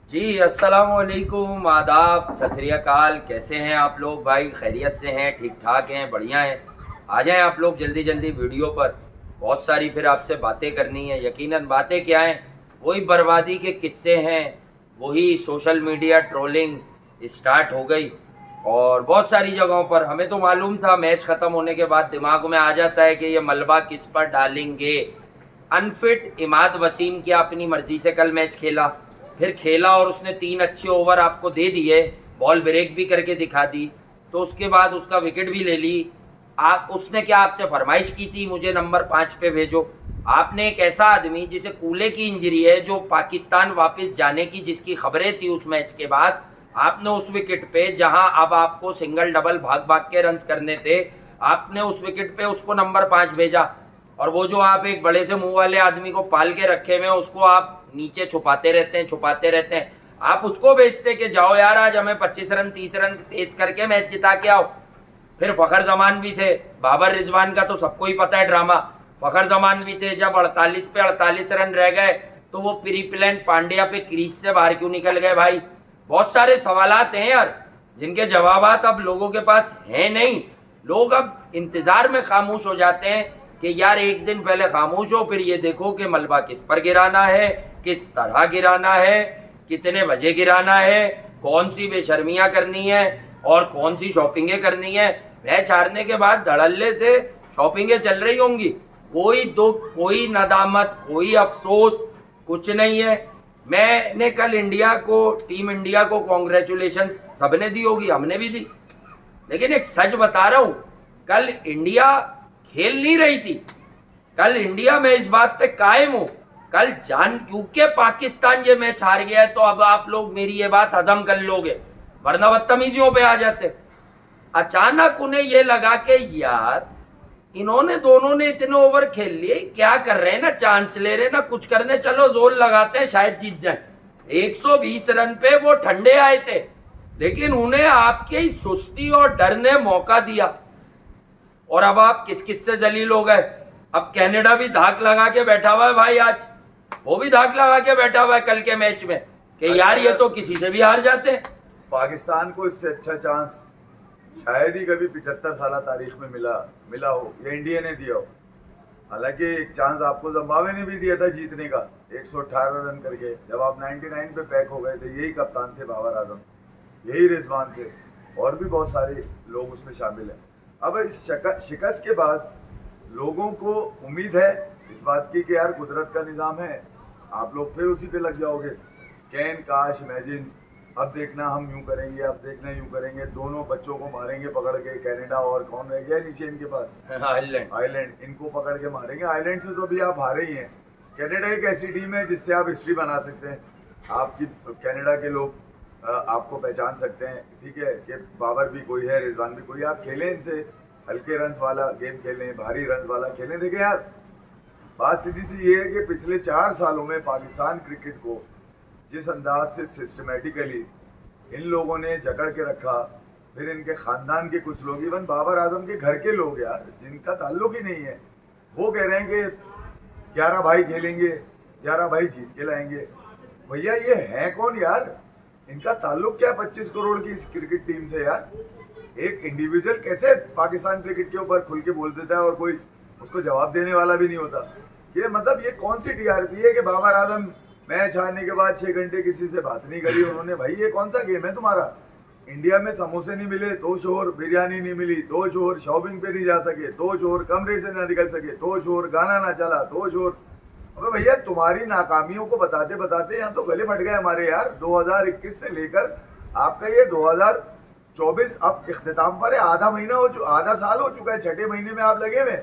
जी अस्सलाम वालेकुम, आदाब, सत श्री अकाल। कैसे हैं आप लोग भाई? खैरियत से हैं? ठीक ठाक हैं? बढ़िया हैं? आ जाएं आप लोग जल्दी जल्दी वीडियो पर। बहुत सारी फिर आपसे बातें करनी है। यकीनन बातें क्या हैं? वही बर्बादी के किस्से हैं, वही सोशल मीडिया ट्रोलिंग स्टार्ट हो गई। और बहुत सारी जगहों पर हमें तो मालूम था, मैच ख़त्म होने के बाद दिमाग में आ जाता है कि ये मलबा किस पर डालेंगे। अनफिट इमाद वसीम क्या अपनी मर्जी से कल मैच खेला, फिर खेला और उसने 3 अच्छे ओवर आपको दे दिए, बॉल ब्रेक भी करके दिखा दी, तो उसके बाद उसका विकेट भी ले ली। आप उसने क्या आपसे फरमाइश की थी मुझे नंबर 5 पे भेजो? आपने एक ऐसा आदमी जिसे कूले की इंजरी है, जो पाकिस्तान वापस जाने की जिसकी खबरें थी उस मैच के बाद, आपने उस विकेट पे जहां अब आपको सिंगल डबल भाग भाग के रन करने थे, आपने उस विकेट पे उसको नंबर 5 भेजा। और वो जो आप एक बड़े से मुंह वाले आदमी को पाल के रखे हुए हैं, उसको आप नीचे छुपाते रहते हैं। आप उसको बेचते कि जाओ यार आज हमें 25 रन 30 रन तेज करके मैच जिता के आओ। फिर फखर जमान भी थे, बाबर रिजवान का तो सबको ही पता है ड्रामा। फखर जमान भी थे, जब 48 पे 48 रन रह गए तो वो प्री प्लान पांड्या पे क्रीज से बाहर क्यों निकल गए भाई? बहुत सारे सवालात हैं यार, जिनके जवाबात अब लोगों के पास हैं नहीं। लोग अब इंतजार में खामोश हो जाते हैं कि यार एक दिन पहले खामोश हो, फिर ये देखो कि मलबा किस पर गिराना है, किस तरह गिराना है, कितने बजे गिराना है, कौन सी बेशर्मियां करनी है और कौन सी शॉपिंगें करनी है। मैच हारने के बाद धड़ल्ले से शॉपिंगें चल रही होंगी, कोई दुख, कोई नदामत, कोई अफसोस कुछ नहीं है। मैंने कल इंडिया को, टीम इंडिया को कॉन्ग्रेचुलेशन सबने दी होगी, हमने भी दी, लेकिन एक सच बता रहा हूं, कल इंडिया खेल नहीं रही थी। कल इंडिया में इस बात पे कायम हूं, कल जान क्योंकि पाकिस्तान ये मैच हार गया है तो अब आप लोग मेरी ये बात हजम कर लोगे, वरना बदतमीजियों पे आ जाते। अचानक उन्हें ये लगा कि यार इन्होंने दोनों ने इतने ओवर खेल लिए, क्या कर रहे हैं, ना चांस ले रहे ना कुछ करने, चलो जोर लगाते हैं शायद जीत जाए। 120 रन पे वो ठंडे आए थे, लेकिन उन्हें आपके सुस्ती और डर ने मौका दिया। और अब आप किस किस से जलील हो गए। अब कनाडा भी धाक लगा के बैठा हुआ है भाई, आज वो भी धाक लगा के बैठा हुआ है कल के मैच में कि यार ये तो किसी से भी हार जाते हैं। पाकिस्तान को इससे अच्छा चांस शायद ही कभी 75 साल तारीख में मिला हो, या इंडिया ने दिया हो। हालांकि एक चांस आपको जिम्बाब्वे ने भी दिया था जीतने का, 118 रन करके, जब आप 99 पे पैक हो गए थे। यही कप्तान थे बाबर आजम, यही रिजवान थे, और भी बहुत सारे लोग उसमें शामिल हैं। अब इस शिकस्त के बाद लोगों को उम्मीद है इस बात की कि यार कुदरत का निज़ाम है, आप लोग फिर उसी पे लग जाओगे। कैन काश इमेजिन, अब देखना हम यूं करेंगे, अब देखना यूं करेंगे, दोनों बच्चों को मारेंगे पकड़ के, कनाडा और कौन रह गया नीचे इनके पास, आयरलैंड, इनको पकड़ के मारेंगे। आयरलैंड से तो अभी आप हारे ही हैं। कनाडा एक ऐसी टीम है जिससे आप हिस्ट्री बना सकते हैं, आपकी कनाडा के लोग आपको पहचान सकते हैं, ठीक है, कि बाबर भी कोई है, रिजवान भी कोई है। आप खेलें इनसे, हल्के रन वाला गेम खेलें, भारी रन वाला खेलें। देखिए यार, बात सीधी सी ये है कि पिछले 4 सालों में पाकिस्तान क्रिकेट को जिस अंदाज से सिस्टमेटिकली इन लोगों ने जकड़ के रखा, फिर इनके खानदान के कुछ लोग, इवन बाबर आजम के घर के लोग यार, जिनका ताल्लुक ही नहीं है, वो कह रहे हैं कि 11 भाई खेलेंगे, 11 भाई जीत के लाएंगे। भैया ये है कौन यार? इनका ताल्लुक क्या 25 करोड़ की इस क्रिकेट टीम से यार? एक इंडिविजुअल कैसे पाकिस्तान क्रिकेट के ऊपर खुल के बोल देता है और कोई उसको जवाब देने वाला भी नहीं होता? ये मतलब ये कौन सी टीआरपी है कि बाबर आजम मैच हारने के बाद 6 घंटे किसी से बात नहीं करी उन्होंने? भाई ये कौन सा गेम है तुम्हारा? इंडिया में समोसे नहीं मिले तो शोर, बिरयानी नहीं मिली तो शोर, शॉपिंग पे नहीं जा सके तो शोर, कमरे से ना निकल सके तो शोर, गाना ना चला तो शोर। अबे भैया तुम्हारी नाकामियों को बताते बताते यहाँ तो गले फट गए हमारे यार। 2021 से लेकर आपका ये 2024 अब इख्तिताम पर है, आधा साल हो चुका है, छठे महीने में आप लगे हुए।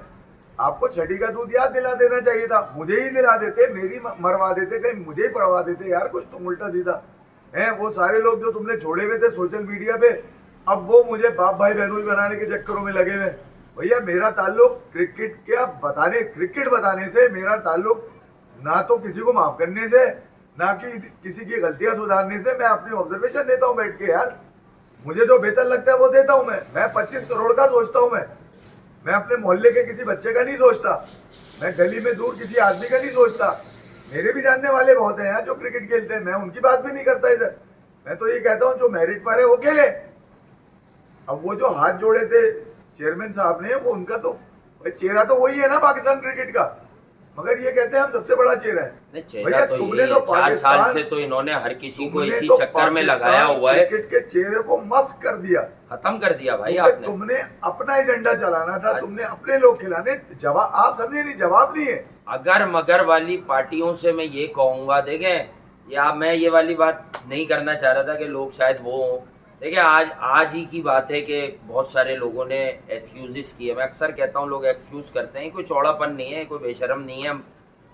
आपको छठी का दूध याद दिला देना चाहिए था, मुझे ही दिला देते, मेरी मरवा देते, कहीं मुझे ही पढ़वा देते यार कुछ तुम उल्टा सीधा है। वो सारे लोग जो तुमने छोड़े हुए थे सोशल मीडिया पे, अब वो मुझे बाप भाई बहनोई बनाने के चक्करों में लगे हुए। भैया मेरा ताल्लुक क्रिकेट बताने से, मेरा ताल्लुक ना तो किसी को माफ करने से, ना कि किसी की गलतियां सुधारने से। मैं अपनी ऑब्जर्वेशन देता हूँ बैठ के यार, मुझे जो बेहतर लगता है वो देता हूँ। मैं 25 करोड़ का सोचता हूँ। मैं अपने मोहल्ले के किसी बच्चे का नहीं सोचता, मैं गली में दूर किसी आदमी का नहीं सोचता, मेरे भी जानने वाले बहुत हैं यार जो क्रिकेट खेलते हैं, मैं उनकी बात भी नहीं करता इधर। मैं तो ये कहता हूँ जो मेरिट पर है वो खेले। अब वो जो हाथ जोड़े थे चेयरमैन साहब ने, वो उनका तो भाई चेहरा तो वही है ना पाकिस्तान क्रिकेट का, मगर ये कहते हैं हम सबसे बड़ा चेहरा है। नहीं, चेहरा तो तुमने ये तो 4 साल पाकिस्तान से तो इन्होंने हर किसी को तुमने इसी तो चक्कर में लगाया हुआ है, क्रिकेट के चेहरे को मस्क कर दिया, खत्म कर दिया भाई क्योंकि आपने। तुमने अपना एजेंडा चलाना था, तुमने अपने लोग खिलाने, जवाब आप समझे नहीं, जवाब नहीं है। अगर मगर वाली पार्टियों से मैं ये कहूंगा, देखें, या मैं ये वाली बात नहीं करना चाह रहा था कि लोग शायद वो हों। देखिए, आज ही की बात है कि बहुत सारे लोगों ने एक्सक्यूज़ेस किए। मैं अक्सर कहता हूँ लोग एक्सक्यूज़ करते हैं, कोई चौड़ापन नहीं है, कोई बेशरम नहीं है।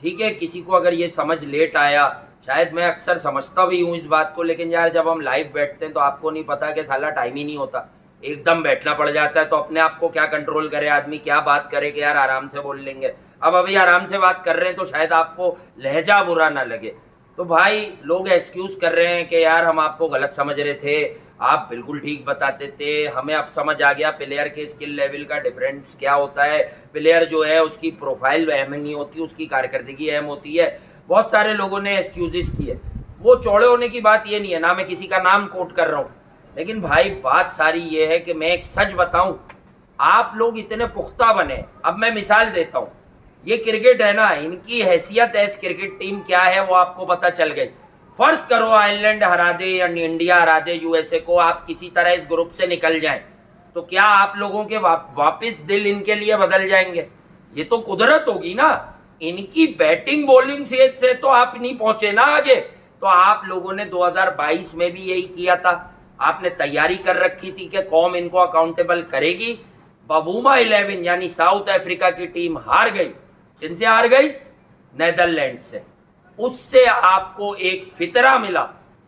ठीक है, किसी को अगर ये समझ लेट आया, शायद मैं अक्सर समझता भी हूँ इस बात को, लेकिन यार जब हम लाइव बैठते हैं तो आपको नहीं पता कि साला टाइम ही नहीं होता, एकदम बैठना पड़ जाता है। तो अपने आप को क्या कंट्रोल करे आदमी, क्या बात करे कि यार आराम से बोल लेंगे। अब अभी आराम से बात कर रहे हैं तो शायद आपको लहजा बुरा ना लगे। तो भाई लोग एक्सक्यूज कर रहे हैं कि यार हम आपको गलत समझ रहे थे, आप बिल्कुल ठीक बताते थे, हमें अब समझ आ गया प्लेयर के स्किल लेवल का डिफरेंस क्या होता है। प्लेयर जो है उसकी प्रोफाइल अहम नहीं होती, उसकी कारकर्दगी अहम होती है। बहुत सारे लोगों ने एक्सक्यूजेस किए, वो चौड़े होने की बात ये नहीं है, ना मैं किसी का नाम कोट कर रहा हूँ, लेकिन भाई बात सारी ये है कि मैं एक सच बताऊं, आप लोग इतने पुख्ता बने। अब मैं मिसाल देता हूं, ये क्रिकेट है ना, इनकी हैसियत एस क्रिकेट टीम क्या है वो आपको पता चल गई। फर्ज करो आयरलैंड हरा दे या इंडिया हरा दे यूएसए को, आप किसी तरह इस ग्रुप से निकल जाएं, तो क्या आप लोगों के वापस दिल इनके लिए बदल जाएंगे? ये तो कुदरत होगी ना। इनकी बैटिंग बॉलिंग से तो आप नहीं पहुंचे ना आगे। तो आप लोगों ने 2022 में भी यही किया था, आपने तैयारी कर रखी थी कि कौम इनको अकाउंटेबल करेगी। बवूमा 11 यानी साउथ अफ्रीका की टीम हार गई। किनसे हार गई? नेदरलैंड से। उससे आपको एक फितरा मिला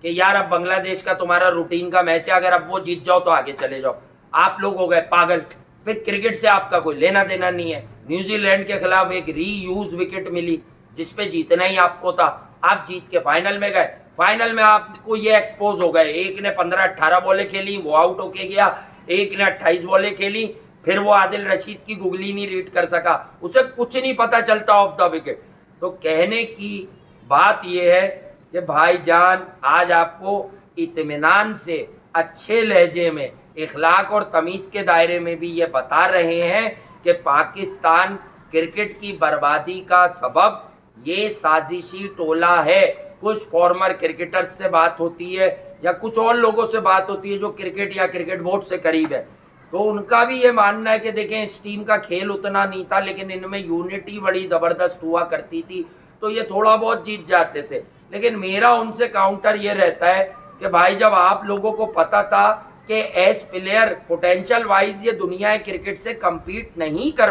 कि यार अब बांग्लादेश का तुम्हारा रूटीन का मैच है, अगर अब वो जीत जाओ तो आगे चले जाओ। आप लोग हो गए पागल, फिर क्रिकेट से आपका कोई लेना देना नहीं है। न्यूजीलैंड के खिलाफ एक रीयूज विकेट मिली जिसपे जीतना ही आपको था, आप जीत के फाइनल में गए। फाइनल में आपको ये एक्सपोज हो गए, एक ने 15-18 बॉलें खेली, वो आउट होके गया, एक ने 28 बॉलें खेली, फिर वो आदिल रशीद की गुगली नहीं रीड कर सका, उसे कुछ नहीं पता चलता ऑफ द विकेट। तो कहने की बात यह है कि भाईजान आज आपको इत्मीनान से अच्छे लहजे में इखलाक और तमीज़ के दायरे में भी ये बता रहे हैं कि पाकिस्तान क्रिकेट की बर्बादी का सबब ये साजिशी टोला है। कुछ फॉर्मर क्रिकेटर्स से बात होती है या कुछ और लोगों से बात होती है जो क्रिकेट या क्रिकेट बोर्ड से करीब है, तो उनका भी ये मानना है कि देखें इस टीम का खेल उतना नहीं था, लेकिन इनमें यूनिटी बड़ी ज़बरदस्त हुआ करती थी, तो ये थोड़ा बहुत जीत जाते थे। लेकिन मेरा उनसे काउंटर ये रहता है कि भाई जब आप लोगों को पता था कि एज प्लेयर पोटेंशियल वाइज ये दुनिया क्रिकेट से कम्पीट नहीं कर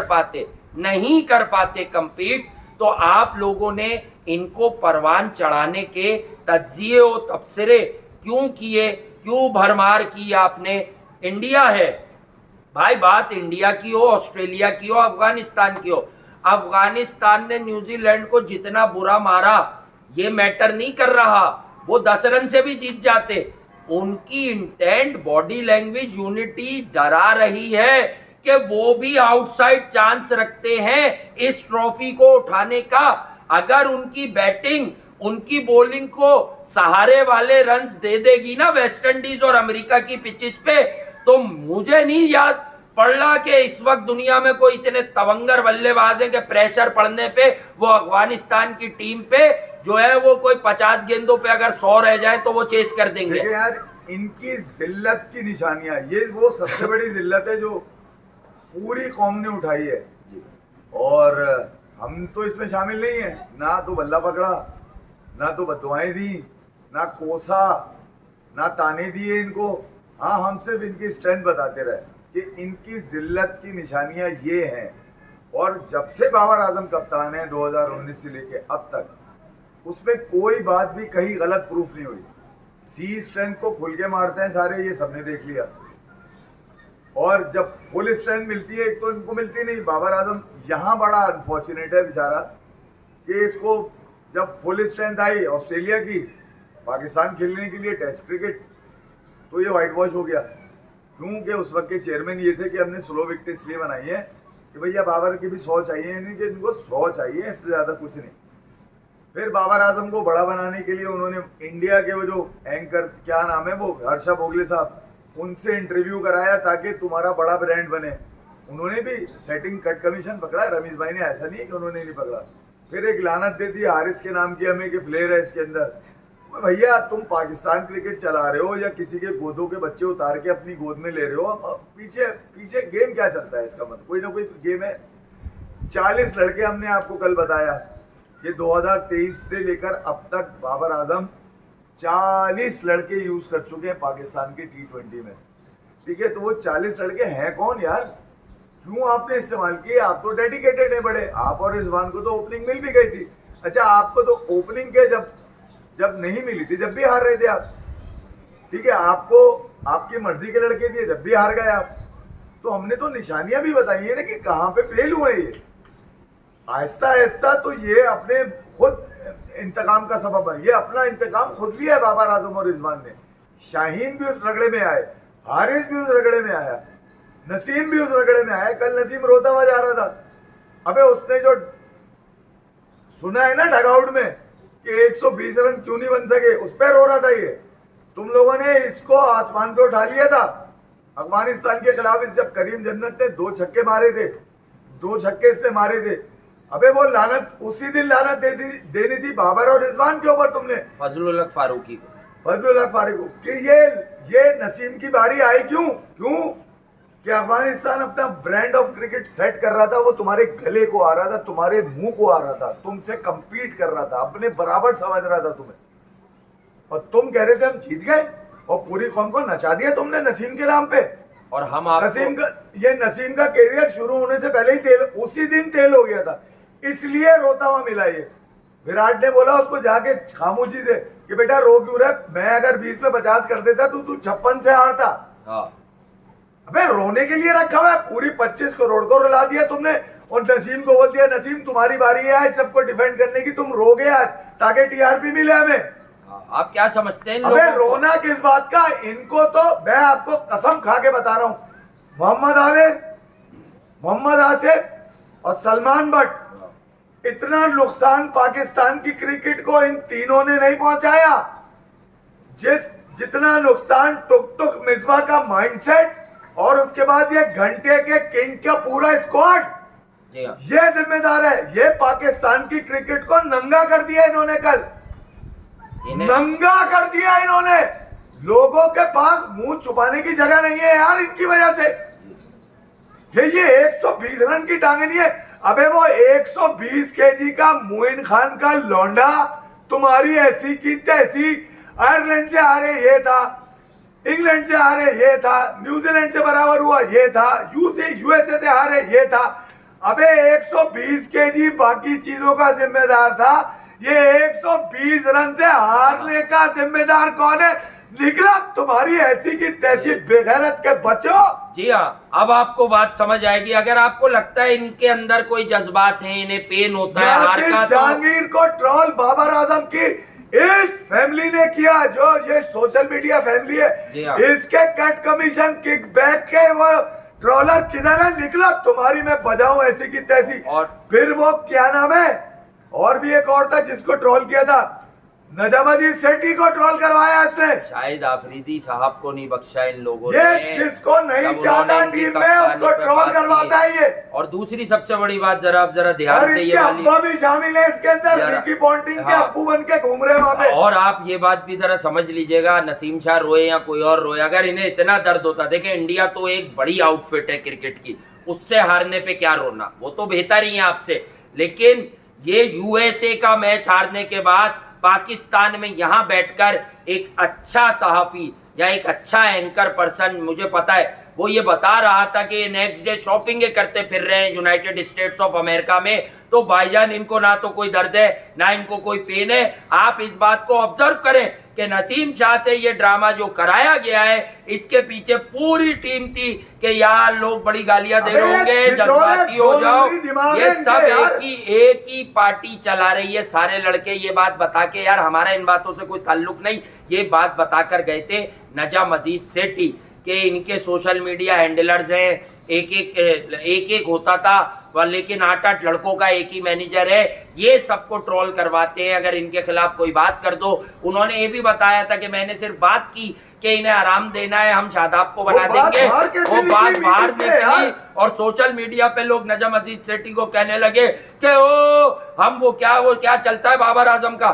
पाते कम्पीट, तो आप लोगों ने इनको परवान चढ़ाने के तज्जिए और तबसरे क्यों किए, क्यों भरमार की आपने? इंडिया है भाई, बात इंडिया की हो, ऑस्ट्रेलिया की हो, अफगानिस्तान की हो, अफगानिस्तान ने न्यूजीलैंड को जितना बुरा मारा ये मैटर नहीं कर रहा, वो 10 रन से भी जीत जाते। उनकी इंटेंट, बॉडी लैंग्वेज, यूनिटी डरा रही है कि वो भी आउटसाइड चांस रखते हैं इस ट्रॉफी को उठाने का। अगर उनकी बैटिंग, उनकी बॉलिंग को सहारे वाले रन्स दे देगी ना वेस्ट इंडीज और अमेरिका की पिचेस पे, तो मुझे नहीं याद पड़ रहा कि इस वक्त दुनिया में कोई इतने तवंगर बल्लेबाज हैं कि प्रेशर पड़ने पे वो अफगानिस्तान की टीम पे जो है वो कोई 50 गेंदों पे अगर 100 रह जाए तो वो चेस कर देंगे। यार इनकी जिल्लत की निशानियां, ये वो सबसे बड़ी जिल्लत है जो पूरी कौम ने उठाई है, और हम तो इसमें शामिल नहीं है। ना तो बल्ला पकड़ा, ना तो बददुआएं दी, ना कोसा, ना ताने दिए इनको। हाँ, हम सिर्फ इनकी स्ट्रेंथ बताते रहे कि इनकी जिल्लत की निशानियां ये हैं। और जब से बाबर आजम कप्तान है 2019 से लेके अब तक, उसमें कोई बात भी कहीं गलत प्रूफ नहीं हुई। सी स्ट्रेंथ को खुल के मारते हैं सारे, ये सबने देख लिया। और जब फुल स्ट्रेंथ मिलती है, एक तो इनको मिलती नहीं। बाबर आजम यहाँ बड़ा अनफॉर्चुनेट है बेचारा कि इसको जब फुल स्ट्रेंथ आई ऑस्ट्रेलिया की पाकिस्तान खेलने के लिए टेस्ट क्रिकेट, तो ये वाइट वॉश हो गया। क्योंकि उस वक्त के चेयरमैन ये थे कि हमने स्लो विकेट इसलिए बनाई है कि भैया बाबर की भी 100 चाहिए, नहीं कि इनको 100 चाहिए, इससे ज़्यादा कुछ नहीं। फिर बाबर आजम को बड़ा बनाने के लिए उन्होंने इंडिया के वो जो एंकर, क्या नाम है वो, हर्षा भोगले साहब, उनसे इंटरव्यू कराया ताकि तुम्हारा बड़ा ब्रांड बने। उन्होंने भी सेटिंग कट कमीशन पकड़ा, रमीश भाई ने, ऐसा नहीं है कि उन्होंने नहीं पकड़ा। फिर एक लानत दे दी हारिस के नाम की हमें कि फ्लेयर है इसके अंदर। भैया तुम पाकिस्तान क्रिकेट चला रहे हो या किसी के गोदों के बच्चे उतार के अपनी गोद में ले रहे हो, पीछे पीछे गेम क्या चलता है इसका मतलब कोई ना कोई गेम है। 40 लड़के हमने आपको कल बताया कि 2023 से लेकर अब तक बाबर आजम 40 लड़के यूज कर चुके हैं पाकिस्तान के T20 में, ठीक है। तो वो 40 लड़के हैं कौन यार, क्यों आपने इस्तेमाल किए? आप तो डेडिकेटेड है बड़े, आप और रिजवान को तो ओपनिंग मिल भी गई थी। अच्छा, आपको तो ओपनिंग के जब नहीं मिली थी, जब भी हार रहे थे आप, ठीक है। आपको आपकी मर्जी के लड़के दिए, जब भी हार गए आप। तो हमने तो निशानियां भी बताई है ना कि कहां पे फेल हुए ये। आहिस्ता आहिस्ता तो ये अपने खुद इंतकाम का सबब बन, ये अपना इंतकाम खुद लिया है बाबर आजम और रिजवान ने। शाहीन भी उस रगड़े में आए, हारिस भी उस रगड़े में आया, नसीम भी उस रगड़े में आया। कल नसीम रोता हुआ जा रहा था, अबे उसने जो सुना है ना डगआउट में कि 120 रन क्यों नहीं बन सके, उस पर रो रहा था ये। तुम लोगों ने इसको आसमान पे उठा लिया था अफगानिस्तान के खिलाफ, इस जब करीम जन्नत ने 2 छक्के मारे थे, 2 छक्के इससे मारे थे। अबे वो लानत उसी दिन लानत देनी थी बाबर और रिजवान के ऊपर तुमने, फजलुल हक फारूकी को, फजलुल हक फारूकी को, कि ये नसीम की बारी आई क्यों कि अफगानिस्तान अपना ब्रांड ऑफ क्रिकेट सेट कर रहा था, वो तुम्हारे गले को आ रहा था, तुम्हारे मुंह को आ रहा था, तुमसे कंपीट कर रहा था, अपने बराबर समझ रहा था तुम्हें, और तुम कह रहे थे हम जीत गए, और पूरी कौम को नचा दिया तुमने नसीम के नाम पे। और हम नसीम का कैरियर शुरू होने से पहले ही उसी दिन तेल हो गया था, इसलिए रोता हुआ मिला ये। विराट ने बोला उसको जाके खामोशी से कि बेटा रो क्यों रहा है, मैं अगर 20 में 50 कर देता तो तू 56 से हारता। अबे रोने के लिए रखा हुआ है, पूरी 25 करोड़ को रुला दिया तुमने, और नसीम को बोल दिया नसीम तुम्हारी बारी है आज सबको डिफेंड करने की, तुम रोगे आज ताकि टीआरपी मिले हमें। आप क्या समझते हैं? अबे रोना किस बात का, इनको तो मैं आपको कसम खा के बता रहा हूं, मोहम्मद आमिर, मोहम्मद आसिफ और सलमान बट, इतना नुकसान पाकिस्तान की क्रिकेट को इन तीनों ने नहीं पहुंचाया जितना नुकसान टुक टुक मिसबा का माइंडसेट और उसके बाद ये घंटे के किंग का पूरा स्क्वाड, ये जिम्मेदार है। ये पाकिस्तान की क्रिकेट को नंगा कर दिया इन्होंने, कल नंगा कर दिया इन्होंने। लोगों के पास मुंह छुपाने की जगह नहीं है यार इनकी वजह से। ये 120 रन की टांगे नहीं है, अबे वो 120 केजी का मोइन खान का लौंडा तुम्हारी ऐसी की तैसी, आयरलैंड से हारे ये था, इंग्लैंड से हारे ये था, न्यूजीलैंड से बराबर हुआ ये था, यूएसए से हारे ये था। अबे 120 केजी बाकी चीजों का जिम्मेदार था, ये 120 रन से हारने का जिम्मेदार कौन है? निकला तुम्हारी ऐसी की तैसी बेगैरत के बच्चों। जी हाँ, अब आपको बात समझ आएगी। अगर आपको लगता है इनके अंदर कोई जज्बात है, इन्हें पेन होता है हार का, जहांगीर को ट्रोल बाबर आजम की इस फैमिली ने किया, जो ये सोशल मीडिया फैमिली है, इसके कट कमीशन किक बैक के वो ट्रोलर किधर है? निकला तुम्हारी मैं बजाऊं ऐसी की तैसी। और फिर वो क्या नाम है, और भी एक और था जिसको ट्रोल किया था, नजमुद्दीन सेठी को ट्रोल करवाया इसने। शाहिद आफरीदी साहब को नहीं बख्शा इन लोगों ने, ये जिसको नहीं चाहता टीम में उसको ट्रोल करवाता है ये। और दूसरी सबसे बड़ी बात, जरा ध्यान से, ये अब्बा भी शामिल है इसके अंदर, रिकी पॉन्टिंग के अब्बू बन के घूम रहे वहां पे। और आप ये बात भी जरा समझ लीजिएगा, नसीम शाह रोए या कोई और रोए, अगर इन्हें इतना दर्द होता, देखे इंडिया तो एक बड़ी आउटफिट है क्रिकेट की, उससे हारने पे क्या रोना, वो तो बेहतर ही है आपसे। लेकिन ये यूएसए का मैच हारने के बाद पाकिस्तान में यहां बैठकर एक अच्छा सहाफी या एक अच्छा एंकर पर्सन, मुझे पता है वो ये बता रहा था कि नेक्स्ट डे शॉपिंग करते फिर रहे हैं यूनाइटेड स्टेट्स ऑफ अमेरिका में। तो भाईजान इनको ना तो कोई दर्द है ना इनको कोई पेन है। आप इस बात को ऑब्जर्व करें कि नसीम शाह से ये ड्रामा जो कराया गया है, इसके पीछे पूरी टीम थी कि यार लोग बड़ी गालियां दे रहे होंगे, जज्बाती हो जाओ, ये सब एक ही पार्टी चला रही है सारे लड़के। ये बात बता के, यार हमारा इन बातों से कोई ताल्लुक नहीं, ये बात बताकर गए थे नजमुद्दीन सेठी के इनके सोशल मीडिया हैंडलर्स हैं, एक एक होता था पर लेकिन 8-8 लड़कों का एक ही मैनेजर है, ये सबको ट्रोल करवाते हैं। अगर इनके खिलाफ कोई बात कर दो, उन्होंने ये भी बताया था कि मैंने सिर्फ बात की कि इन्हें आराम देना है, हम शादाब को बना देंगे। वो बात बाहर निकली और सोशल मीडिया पे लोग नजम अजीज सेठी को कहने लगे कि वो क्या चलता है बाबर आजम का।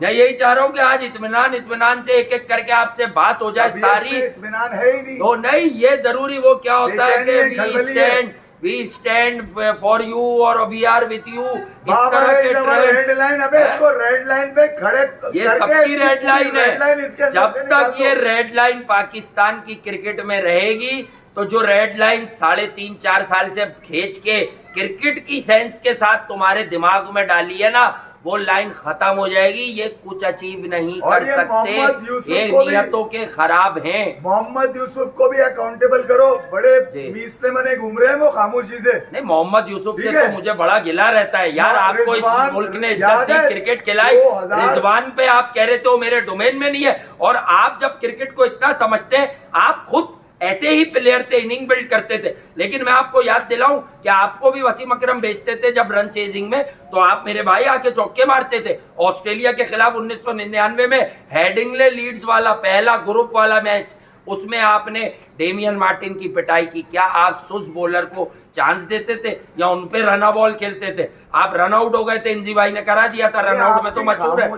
मैं यही चाह रहा हूँ कि आज इत्मीनान से एक एक करके आपसे बात हो जाए सारी। इत्मीनान है ही नहीं। तो नहीं, ये जरूरी वो क्या होता है कि वी स्टैंड फॉर यू और वी आर विथ यू, इस तरह के रेड लाइन। अबे इसको रेड लाइन पे खड़े, ये सबकी रेड लाइन है। जब तक ये रेड लाइन पाकिस्तान की क्रिकेट में रहेगी तो जो रेड लाइन 3.5-4 साल से खींच के क्रिकेट की सेंस के साथ तुम्हारे दिमाग में डाली है ना, वो लाइन खत्म हो जाएगी। ये कुछ अचीव नहीं कर सकते, ये नियतों के खराब हैं। मोहम्मद यूसुफ को भी अकाउंटेबल करो, बड़े मीसले मने घूम रहे हैं वो खामोशी से। नहीं, मोहम्मद यूसुफ से तो मुझे बड़ा गिला रहता है यार। आपको इस मुल्क ने इज्जत दी, क्रिकेट खिलाई, रिजवान पे आप कह रहे थे वो मेरे डोमेन में नहीं है। और आप जब क्रिकेट को इतना समझते हैं, आप खुद ऐसे ही प्लेयर थे, इनिंग बिल्ड करते थे। लेकिन मैं आपको याद दिलाऊं कि आपको भी वसीम अकरम भेजते थे जब रन चेजिंग में, तो आप मेरे भाई आके चौके मारते थे। ऑस्ट्रेलिया के खिलाफ 1999 में हेडिंगले लीड्स वाला पहला ग्रुप वाला मैच, उसमें आपने डेमियन मार्टिन की पिटाई की। क्या आप सुस बॉलर को चांस देते थे या उन पे रन बॉल खेलते थे? आप रन आउट हो गए थे, इंजी भाई ने करा दिया था। रन आउट में तो मशहूर है।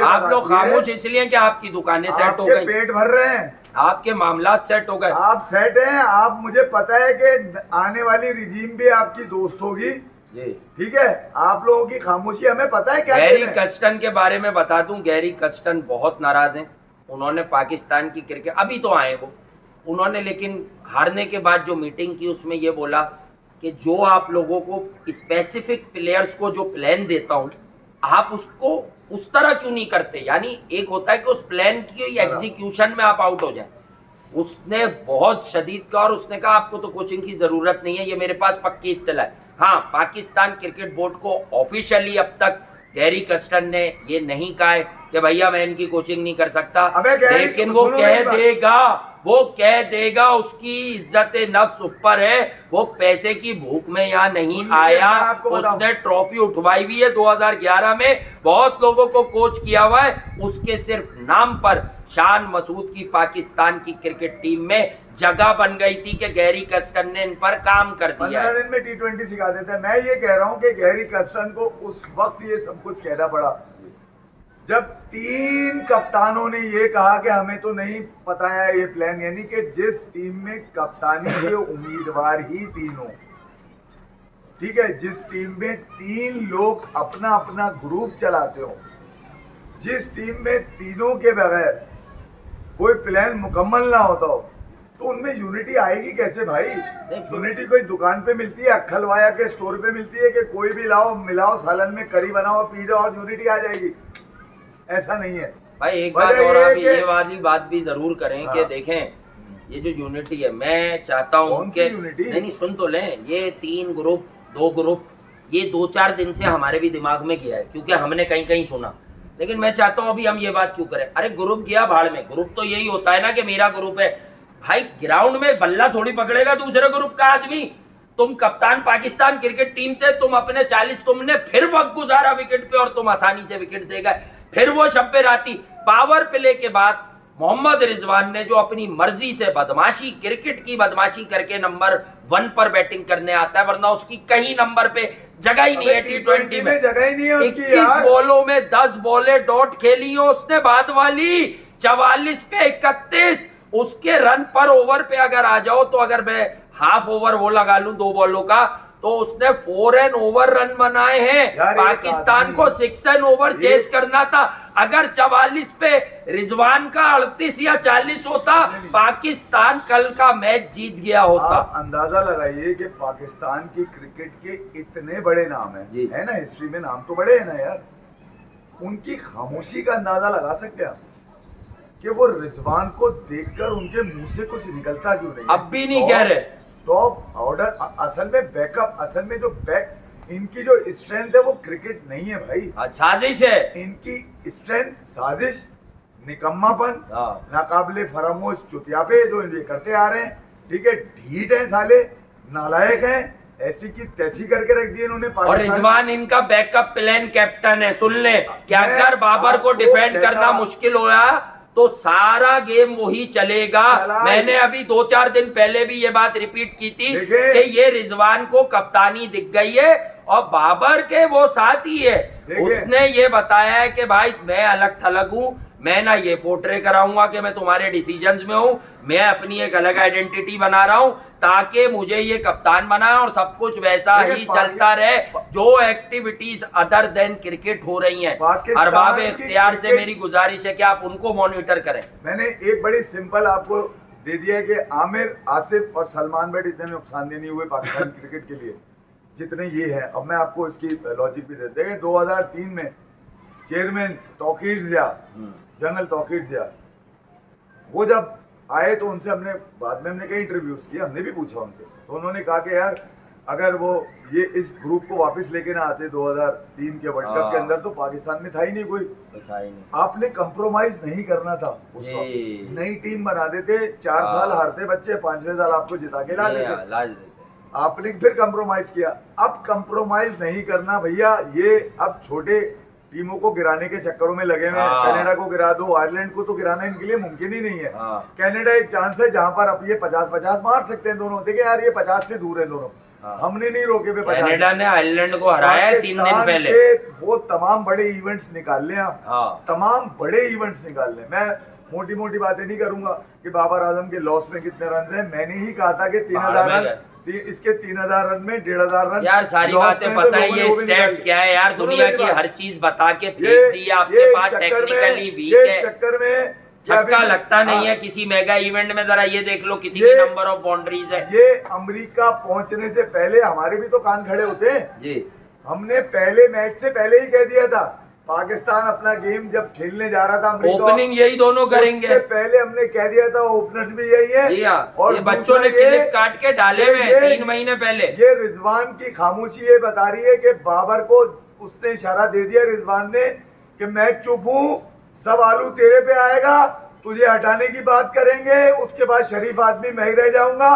आप लोग खामोश इसलिए कि आपकी दुकानें सेट हो गई, पेट भर रहे हैं, आपके मामलात सेट हो गए, आप सेट हैं। आप, मुझे पता है कि आने वाली रिजीम भी आपकी दोस्त होगी, ठीक है। आप लोगों की खामोशी हमें पता है क्या। गैरी कस्टन के बारे में बता दूं, गैरी कस्टन बहुत नाराज हैं। उन्होंने पाकिस्तान की क्रिकेट, अभी तो आए वो, उन्होंने लेकिन हारने के बाद जो मीटिंग की उसमें ये बोला कि जो आप लोगों को स्पेसिफिक प्लेयर्स को जो प्लान देता हूं, आप उसको उस तरह क्यों नहीं करते। यानी एक होता है कि उस प्लान की एग्जीक्यूशन में आप आउट हो जाए। उसने बहुत शदीद कहा और उसने कहा आपको तो कोचिंग की जरूरत नहीं है, ये मेरे पास पक्की इत्तला है। हाँ, पाकिस्तान क्रिकेट बोर्ड को ऑफिशियली अब तक गैरी कस्टन ने ये नहीं कहा है कि भैया मैं इनकी कोचिंग नहीं कर सकता, लेकिन वो कह देगा उसकी इज्जत नफ्स ऊपर है। वो पैसे की भूख में यहाँ नहीं आया। उसने ट्रॉफी उठवाई हुई है 2011 में, बहुत लोगों को कोच किया हुआ है। उसके सिर्फ नाम पर शान मसूद की पाकिस्तान की क्रिकेट टीम में जगह बन गई थी कि गैरी कस्टन ने इन पर काम कर दिया। 15 दिन में T20 सिखा देता है। मैं ये कह रहा हूँ कि गैरी कस्टन को उस वक्त ये सब कुछ कहना पड़ा जब 3 कप्तानों ने ये कहा कि हमें तो नहीं पता है ये प्लान। यानी कि जिस टीम में कप्तानी के उम्मीदवार ही 3 हो, ठीक है, जिस टीम में 3 लोग अपना अपना ग्रुप चलाते हो, जिस टीम में तीनों के बगैर कोई प्लान मुकम्मल ना होता हो, तो उनमें यूनिटी आएगी कैसे भाई। यूनिटी कोई दुकान पे मिलती है, अक्खलवाया के स्टोर पे मिलती है कि कोई भी लाओ मिलाओ सालन में करी बनाओ पी जाओ और यूनिटी आ जाएगी? ऐसा नहीं है भाई। एक बात और आप ये वाली बात भी जरूर करें कि देखें ये जो यूनिटी है, मैं चाहता हूँ कि नहीं सुन तो लें, ये 3 ग्रुप 2 ग्रुप ये 2-4 दिन से हमारे भी दिमाग में गया है क्योंकि हमने कहीं कहीं सुना। लेकिन मैं चाहता हूँ अभी हम ये बात क्यों करें। अरे ग्रुप गया भाड़ में, ग्रुप तो यही होता है ना कि मेरा ग्रुप है। भाई ग्राउंड में बल्ला थोड़ी पकड़ेगा दूसरे ग्रुप का आदमी। तुम कप्तान पाकिस्तान क्रिकेट टीम थे, तुम अपने 40 तुमने फिर वक्त गुजारा विकेट पे और तुम आसानी से विकेट दे गए। फिर वो शब्बे राती पावर प्ले के बाद मोहम्मद रिजवान ने जो अपनी मर्जी से बदमाशी, क्रिकेट की बदमाशी करके नंबर 1 पर बैटिंग करने आता है, वरना उसकी कहीं नंबर पे जगह ही नहीं है। T20 में जगह ही नहीं है उसकी। 21 बॉलों में 10 बॉलें डॉट खेली हो उसने, बाद वाली 44 पे 31। उसके रन पर ओवर पे अगर आ जाओ तो अगर मैं हाफ ओवर वो लगा लूं 2 बॉलों का, तो उसने 4 एंड ओवर रन बनाए हैं। पाकिस्तान को 6 एंड ओवर चेस करना था। अगर 44 पे रिजवान का 38 या 40 होता, पाकिस्तान कल का मैच जीत गया होता। आप अंदाजा लगाइए कि पाकिस्तान की क्रिकेट के इतने बड़े नाम है ना, हिस्ट्री में नाम तो बड़े हैं ना यार, उनकी खामोशी का अंदाजा लगा सकते हैं कि वो रिजवान को देखकर उनके मुंह से कुछ निकलता क्यों नहीं। अब भी नहीं कह रहे टॉप ऑर्डर, असल में बैकअप, असल में जो बैक इनकी जो स्ट्रेंथ है वो क्रिकेट नहीं है भाई, साजिश है। इनकी स्ट्रेंथ साजिश, निकम्मापन, नाकाबिले फरामोश चुतियापे जो ये करते आ रहे हैं, ठीक है, ढीठ है साले, नालायक हैं, ऐसी की तैसी करके रख दी इन्होंने और पाकिस्तान। रिजवान इनका बैकअप प्लान कैप्टन है, सुन ले कि मैं अगर बाबर को आपको डिफेंड कहता- करना मुश्किल होया तो सारा गेम वही चलेगा। मैंने अभी 2-4 दिन पहले भी ये बात रिपीट की थी देखिए। कि ये रिजवान को कप्तानी दिख गई है और बाबर के वो साथी है। देखिए। उसने ये बताया है कि भाई मैं अलग थलग हूं, मैं ना ये पोर्ट्रे कराऊंगा कि मैं तुम्हारे डिसीजंस में हूं, मैं अपनी एक अलग आइडेंटिटी बना रहा हूं ताकि मुझे ये कप्तान बनाए और सब कुछ वैसा देखिए, ही चलता रहे जो एक्टिविटीज अदर देन क्रिकेट हो रही हैं। पाकिस्तान अरबाब की इख्तियार से क्रिकेट- मेरी गुजारिश है कि आप उनको मॉनिटर करें। मैंने एक बड़ी सिंपल आपको दे दिया है कि आमिर, आसिफ और सलमान बट इतने नुकसान नहीं हुए पाकिस्तान क्रिकेट के लिए जितने ये हैं। अब मैं आपको इसकी लॉजिक भी देते हैं। 2003 में चेयरमैन तौकीर ज़िया, जनरल तौकीर ज़िया, वो जब आए तो उनसे हमने बाद में हमने कई इंटरव्यूज किए, हमने भी पूछा उनसे, तो उन्होंने कहा कि यार अगर वो ये इस ग्रुप को वापस लेके ना आते 2003 के वर्ल्ड कप के हाँ। अंदर तो पाकिस्तान में था ही नहीं कोई। आपने कंप्रोमाइज नहीं करना था उस जी। वक्त। नई टीम बना देते, 4 हाँ। साल हारते बच्चे, 5वें साल आपको जिता के ला देते। लाज देते। आपने फिर कंप्रोमाइज किया। अब कंप्रोमाइज नहीं करना भैया। ये अब छोटे टीमों को गिराने के चक्करों में लगे हुए हैं। हाँ। कनाडा को गिरा दो, आयरलैंड को तो गिराना इनके लिए मुमकिन ही नहीं है। हाँ। कनाडा एक चांस है जहां पर अब ये 50-50 मार सकते हैं दोनों। देखिए यार ये 50 से दूर है दोनों। हाँ। हमने नहीं रोके पे 50। कनाडा ने आयरलैंड को हराया है 3 दिन पाकिस्तान पहले। के वो तमाम बड़े इवेंट्स निकाल लें आप। हाँ। तमाम बड़े इवेंट्स निकाल लें। मैं मोटी मोटी बातें नहीं करूंगा कि बाबर आजम के लॉस में कितने रन हैं। मैंने ही कहा था कि 3000 रन, इसके 3000 रन में 1500 रन। यार सारी लॉस बातें में तो पता है, लोगों ने ये वो भी निकाल स्टैट्स ली। क्या है यार, सुनो दुनिया मेरी की बात। हर चीज बता के ये फेंक दी है आपके ये पास, इस चक्कर में- टेक्निकली वीक ये है। इस चक्कर में छक्का अभी- लगता नहीं है हाँ। किसी मेगा इवेंट में, जरा ये देख लो कितनी ये- नंबर ऑफ बाउंड्रीज है। ये अमेरिका पहुंचने से पहले हमारे भी तो कान खड़े होते हैं। जी हमने पहले मैच से पहले ही कह दिया था पाकिस्तान अपना गेम जब खेलने जा रहा था अमेरिका, ओपनिंग यही दोनों करेंगे। उससे पहले हमने कह दिया था ओपनर्स भी यही है। जी हाँ, और ये बच्चों ने दूसरा ये- क्लिप काट के डाले हुए हैं 3 महीने पहले। ये रिजवान की खामोशी ये बता रही है कि बाबर को उसने इशारा दे दिया रिजवान ने कि मैं चुप हूं, सब आलू तेरे पे आएगा, तुझे हटाने की बात करेंगे, उसके बाद शरीफ आदमी मैं ही रह जाऊंगा,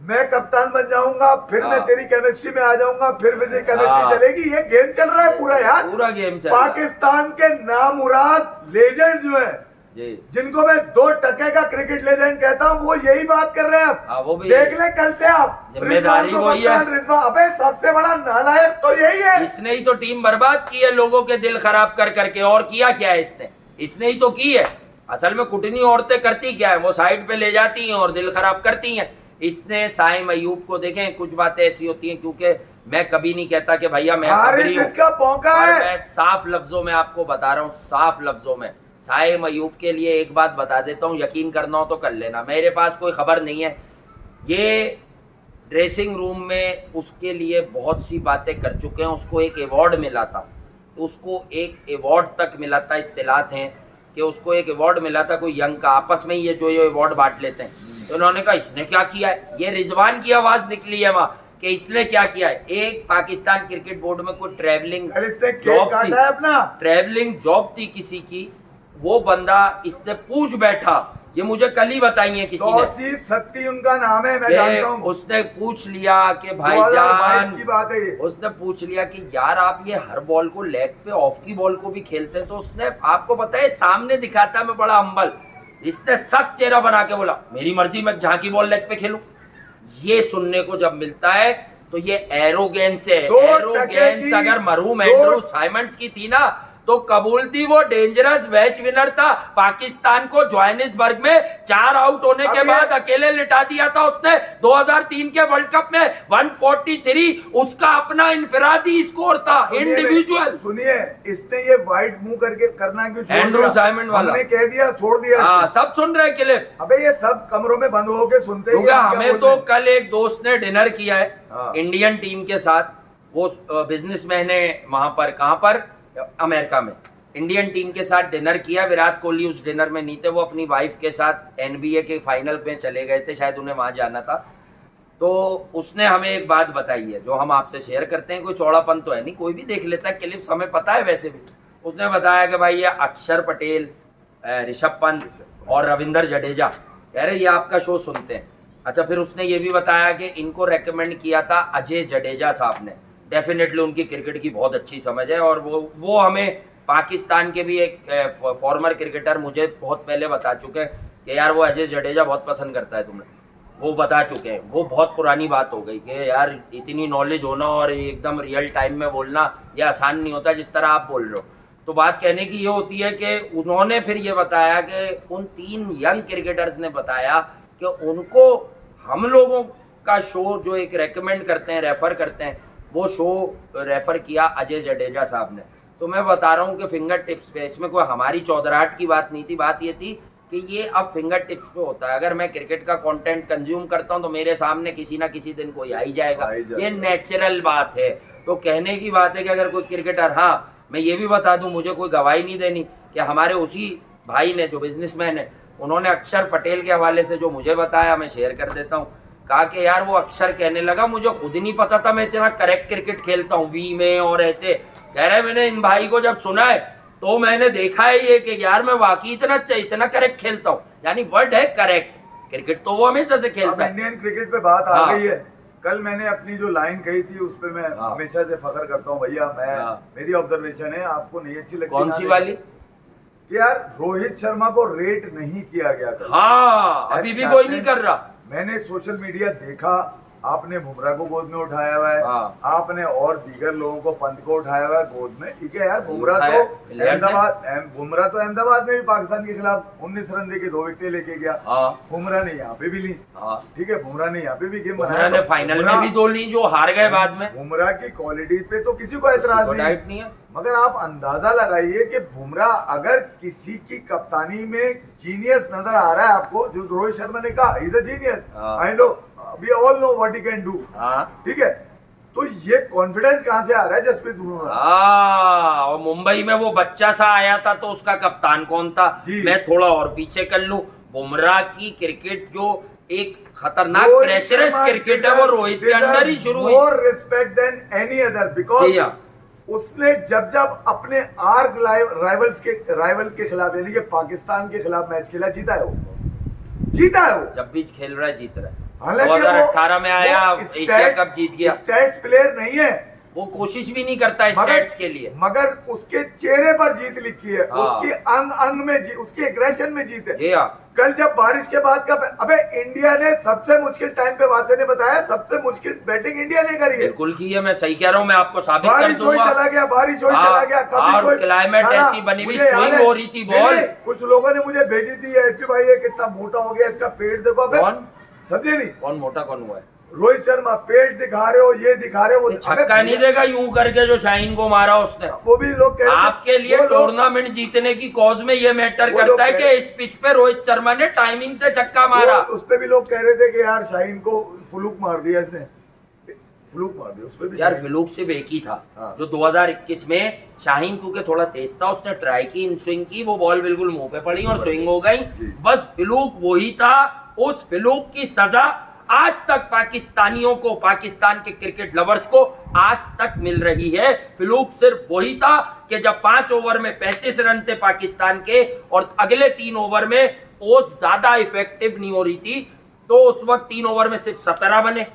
मैं कप्तान बन जाऊंगा, फिर मैं हाँ। तेरी केमिस्ट्री में आ जाऊंगा, फिर फिर हाँ। केमिस्ट्री चलेगी। ये गेम चल रहा है पूरा यार, पूरा गेम चल रहा है। पाकिस्तान के नामुराद लेजेंड जो है, जी जिनको मैं 2 टके का क्रिकेट लेजेंड कहता हूँ, वो यही बात कर रहे हैं। हाँ, अब वो भी देख ले कल से आप जिम्मेदारी रिजवान को वही है। कप्तान, रिजवान अबे सबसे बड़ा नालायक तो यही है। इसने ही तो टीम बर्बाद की है लोगों के दिल खराब कर करके, और किया क्या है इसने ही तो की है। असल में कुटनी औरतें करती क्या है, वो साइड पे ले जाती हैं और दिल खराब करती हैं। इसने साइम अयूब को देखें, कुछ बातें ऐसी होती हैं, क्योंकि मैं कभी नहीं कहता कि भैया मैं खबरी हूं, इसका मौका और है। मैं साफ लफ्जों में आपको बता रहा हूँ, साफ लफ्जों में साइम अयूब के लिए एक बात बता देता हूँ, यकीन करना हो तो कर लेना, मेरे पास कोई खबर नहीं है। ये ड्रेसिंग रूम में उसके लिए बहुत सी बातें कर चुके हैं। उसको एक अवार्ड मिला था, उसको एक अवार्ड तक मिला था, इत्तलात हैं कि उसको एक अवार्ड मिला था कोई यंग का, आपस में ही ये जो ये अवार्ड बांट लेते हैं। तो उन्होंने कहा इसने क्या किया है, ये रिजवान की आवाज़ निकली है वहाँ कि इसने क्या किया है। एक पाकिस्तान क्रिकेट बोर्ड में कोई ट्रैवलिंग जॉब थी किसी की, वो बंदा इससे पूछ बैठा, ये मुझे कल ही बताई है किसी ने, तौसीफ सत्ती उनका नाम है, मैं जानता हूं। उसने पूछ लिया कि 2022 भाईजान, की बात है ये। उसने पूछ लिया कि यार आप ये हर बॉल को लेग पे ऑफ की बॉल को भी खेलते हैं, तो उसने आपको पता है सामने दिखाता मैं बड़ा हम्बल, इसने सख्त चेहरा बना के बोला मेरी मर्जी मैं जहां की बॉल लेग पे खेलूं। ये सुनने को जब मिलता है तो ये एरोगेंस है। एरोगेंस अगर मरहूम एंड्रू साइमंड्स की थी ना तो कबूल थी, वो डेंजरस मैच विनर था। पाकिस्तान को जोहानिसबर्ग में 4 आउट होने के बाद अकेले लिटा दिया था उसने 2003 के वर्ल्ड कप में 143, उसका अपना इनफरादी स्कोर था, इंडिविजुअल। सुनिए, इसने ये वाइट मुंह करके करना क्यों छोड़ एंड्रू दिया? साइमंड वाला हमने कह दिया, छोड़ दिया। हाँ, सब सुन रहे क्लिप। अबे ये सब कमरों में बंद होके सुनते हैं। क्योंकि हमें तो कल एक दोस्त ने डिनर किया है हाँ। इंडियन टीम के साथ, वो बिजनेसमैन है वहां पर, कहां पर, अमेरिका में। इंडियन टीम के साथ डिनर किया, विराट कोहली उस डिनर में नहीं थे, वो अपनी वाइफ के साथ एनबीए के फाइनल पे चले गए थे, शायद उन्हें वहां जाना था। तो उसने हमें एक बात बताई है जो हम आपसे शेयर करते हैं, कोई चौड़ापन तो है नहीं, कोई भी देख लेता है, क्लिप्स हमें पता है वैसे भी। उसने बताया कि भाई ये अक्षर पटेल, ऋषभ पंत और रविंद्र जडेजा कह रहे ये आपका शो सुनते हैं, अच्छा, फिर उसने ये भी बताया कि इनको रेकमेंड किया था अजय जडेजा साहब ने। डेफिनेटली उनकी क्रिकेट की बहुत अच्छी समझ है, और वो हमें पाकिस्तान के भी एक फॉर्मर क्रिकेटर मुझे बहुत पहले बता चुके हैं कि यार वो अजय जडेजा बहुत पसंद करता है तुम्हें। वो बता चुके हैं, वो बहुत पुरानी बात हो गई कि यार इतनी नॉलेज होना और एकदम रियल टाइम में बोलना ये आसान नहीं होता जिस तरह आप बोल रहे हो। तो बात कहने की ये होती है कि उन्होंने फिर ये बताया कि उन 3 यंग क्रिकेटर्स ने बताया कि उनको हम लोगों का शो जो एक रेकमेंड करते हैं, रेफर करते हैं, वो शो रेफर किया अजय जडेजा साहब ने। तो मैं बता रहा हूँ कि फिंगर टिप्स पे, इसमें कोई हमारी चौधराहट की बात नहीं थी। बात ये थी कि ये अब फिंगर टिप्स पे होता है। अगर मैं क्रिकेट का कंटेंट कंज्यूम करता हूँ तो मेरे सामने किसी ना किसी दिन कोई आ ही जाएगा, ये नेचुरल बात है। तो कहने की बात है कि अगर कोई क्रिकेटर, हाँ मैं ये भी बता दूं, मुझे कोई गवाही नहीं देनी कि हमारे उसी भाई ने जो बिजनेसमैन है, उन्होंने अक्षर पटेल के हवाले से जो मुझे बताया मैं शेयर कर देता हूँ। कहा कि यार वो अक्षर कहने लगा मुझे खुद नहीं पता था मैं इतना करेक्ट क्रिकेट खेलता हूँ वी में और ऐसे। कह रहे मैंने इन भाई को जब सुना है तो मैंने देखा है ये कि यार मैं वाकई इतना करेक्ट खेलता हूँ। यानी वर्ड है करेक्ट, क्रिकेट तो वो हमेशा से खेलता है। इंडियन क्रिकेट पे बात आ गई है। कल मैंने अपनी जो लाइन कही थी उस पे मैं हमेशा से फख्र करता हूँ भैया। मैं मेरी ऑब्जर्वेशन है, आपको नहीं अच्छी लगती? कौन सी वाली? कि यार रोहित शर्मा को रेट नहीं किया गया कल। हाँ, अभी भी कोई नहीं कर रहा। मैंने सोशल मीडिया देखा, आपने बुमराह को गोद में उठाया हुआ है, आपने और दीगर लोगों को, पंत को उठाया हुआ है गोद में। ठीक है यार, बुमराह तो अहमदाबाद में भी पाकिस्तान के खिलाफ 19 रन दे के 2 विकेट लेके गया। बुमराह ने यहाँ पे भी ली। ठीक है, बुमराह ने यहाँ पे भी गेम बनाया, ने फाइनल में भी 2 ली जो हार गए बाद में। बुमराह की क्वालिटी पे तो किसी को एतराज नहीं है, मगर आप अंदाजा लगाइए कि बुमराह अगर किसी की कप्तानी में जीनियस नजर आ रहा है आपको, जो रोहित शर्मा ने कहा is a genius, I know, we all know what he can do. ठीक है, तो ये कॉन्फिडेंस कहां से आ रहा है जसप्रीत बुमराह? और मुंबई में वो बच्चा सा आया था तो उसका कप्तान कौन था? मैं थोड़ा और पीछे कर लूं, बुमराह की क्रिकेट जो एक खतरनाक प्रेशरस क्रिकेट है वो रोहित के अंदर ही शुरू हुई। More respect than any other, because उसने जब अपने आर्क राइवल के खिलाफ यानी कि पाकिस्तान के खिलाफ मैच खेला, जीता है वो। जब भी खेल रहा है जीत रहा है। हालांकि 2018 में आया, एशिया कप जीत गया। स्टैट्स प्लेयर नहीं है, वो कोशिश भी नहीं करता स्टैट्स के लिए, मगर उसके चेहरे पर जीत लिखी है, उसके अंग में उसके एग्रेशन में जीत है। कल जब बारिश के बाद का, अबे इंडिया ने सबसे मुश्किल टाइम पे, वासे ने बताया सबसे मुश्किल बैटिंग इंडिया ने करी है। बिल्कुल की है, मैं सही कह रहा हूँ, मैं आपको साबित कर दूंगा। बारिश चला गया, कभी क्लाइमेट ऐसी बनी हुई, स्विंग हो रही थी बॉल। कुछ लोगों ने मुझे भेजी थी एफपी भाई ये कितना मोटा हो गया, इसका पेट देखो। समझे नहीं? कौन मोटा कौन हुआ है? रोहित शर्मा पेट दिखा रहे हो, ये दिखा रहे हो, छक्का नहीं देगा यूं करके जो शाहीन को मारा उसने। वो भी लोग कहते हैं आपके लिए टूर्नामेंट जीतने की कॉज में ये मैटर करता है कि इस पिच पे रोहित शर्मा ने टाइमिंग से छक्का मारा। उस पे भी लोग कह रहे थे कि यार शाहीन को फ्लूक मार दिया इसने, फ्लूक मार दिया। उस पे भी यार फ्लूक सिर्फ एक ही था, जो 2021 में शाहीन क्योंकि थोड़ा तेज था, उसने ट्राई की, इन स्विंग की, वो बॉल बिल्कुल मुंह पे पड़ी और स्विंग हो गई। बस फ्लूक वही था। उस फ्लूक की सजा आज तक पाकिस्तानियों को, पाकिस्तान के क्रिकेट लवर्स को आज तक मिल रही है। फ्लूक सिर्फ वही था कि जब 5 ओवर में 35 रन थे पाकिस्तान के और अगले 3 ओवर में ओस ज्यादा इफेक्टिव नहीं हो रही थी, तो उस वक्त 3 ओवर में सिर्फ 17 बने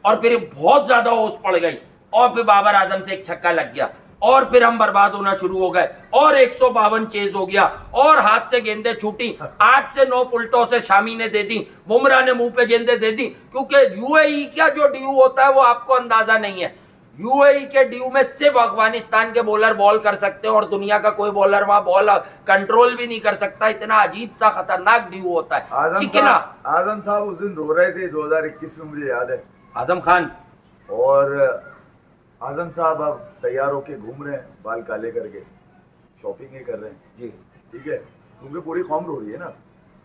और फिर बहुत ज्यादा ओस पड़ गई और फिर बाबर आजम से एक छक्का लग गया और फिर हम बर्बाद होना शुरू हो गए और 152 चेज हो गया और हाथ से गेंदें छूटी। 8 से 9 फुलटों से शामी ने दे दी, बुमराह ने मुंह पे गेंदें दे दी, क्योंकि यूएई का जो ड्यू होता है वो आपको अंदाजा नहीं है। यूएई के ड्यू में सिर्फ अफगानिस्तान के बॉलर बॉल कर सकते हैं और दुनिया का कोई बॉलर वहां बॉल कंट्रोल भी नहीं कर सकता। इतना अजीब सा खतरनाक ड्यू होता है। चिकना आजम साहब उस दिन रो रहे थे 2021 में, मुझे याद है, आजम खान। और आजम साहब अब तैयार होके घूम रहे हैं, बाल काले करके, शॉपिंग ही कर रहे हैं जी। ठीक है, क्योंकि पूरी कौम रो रही है ना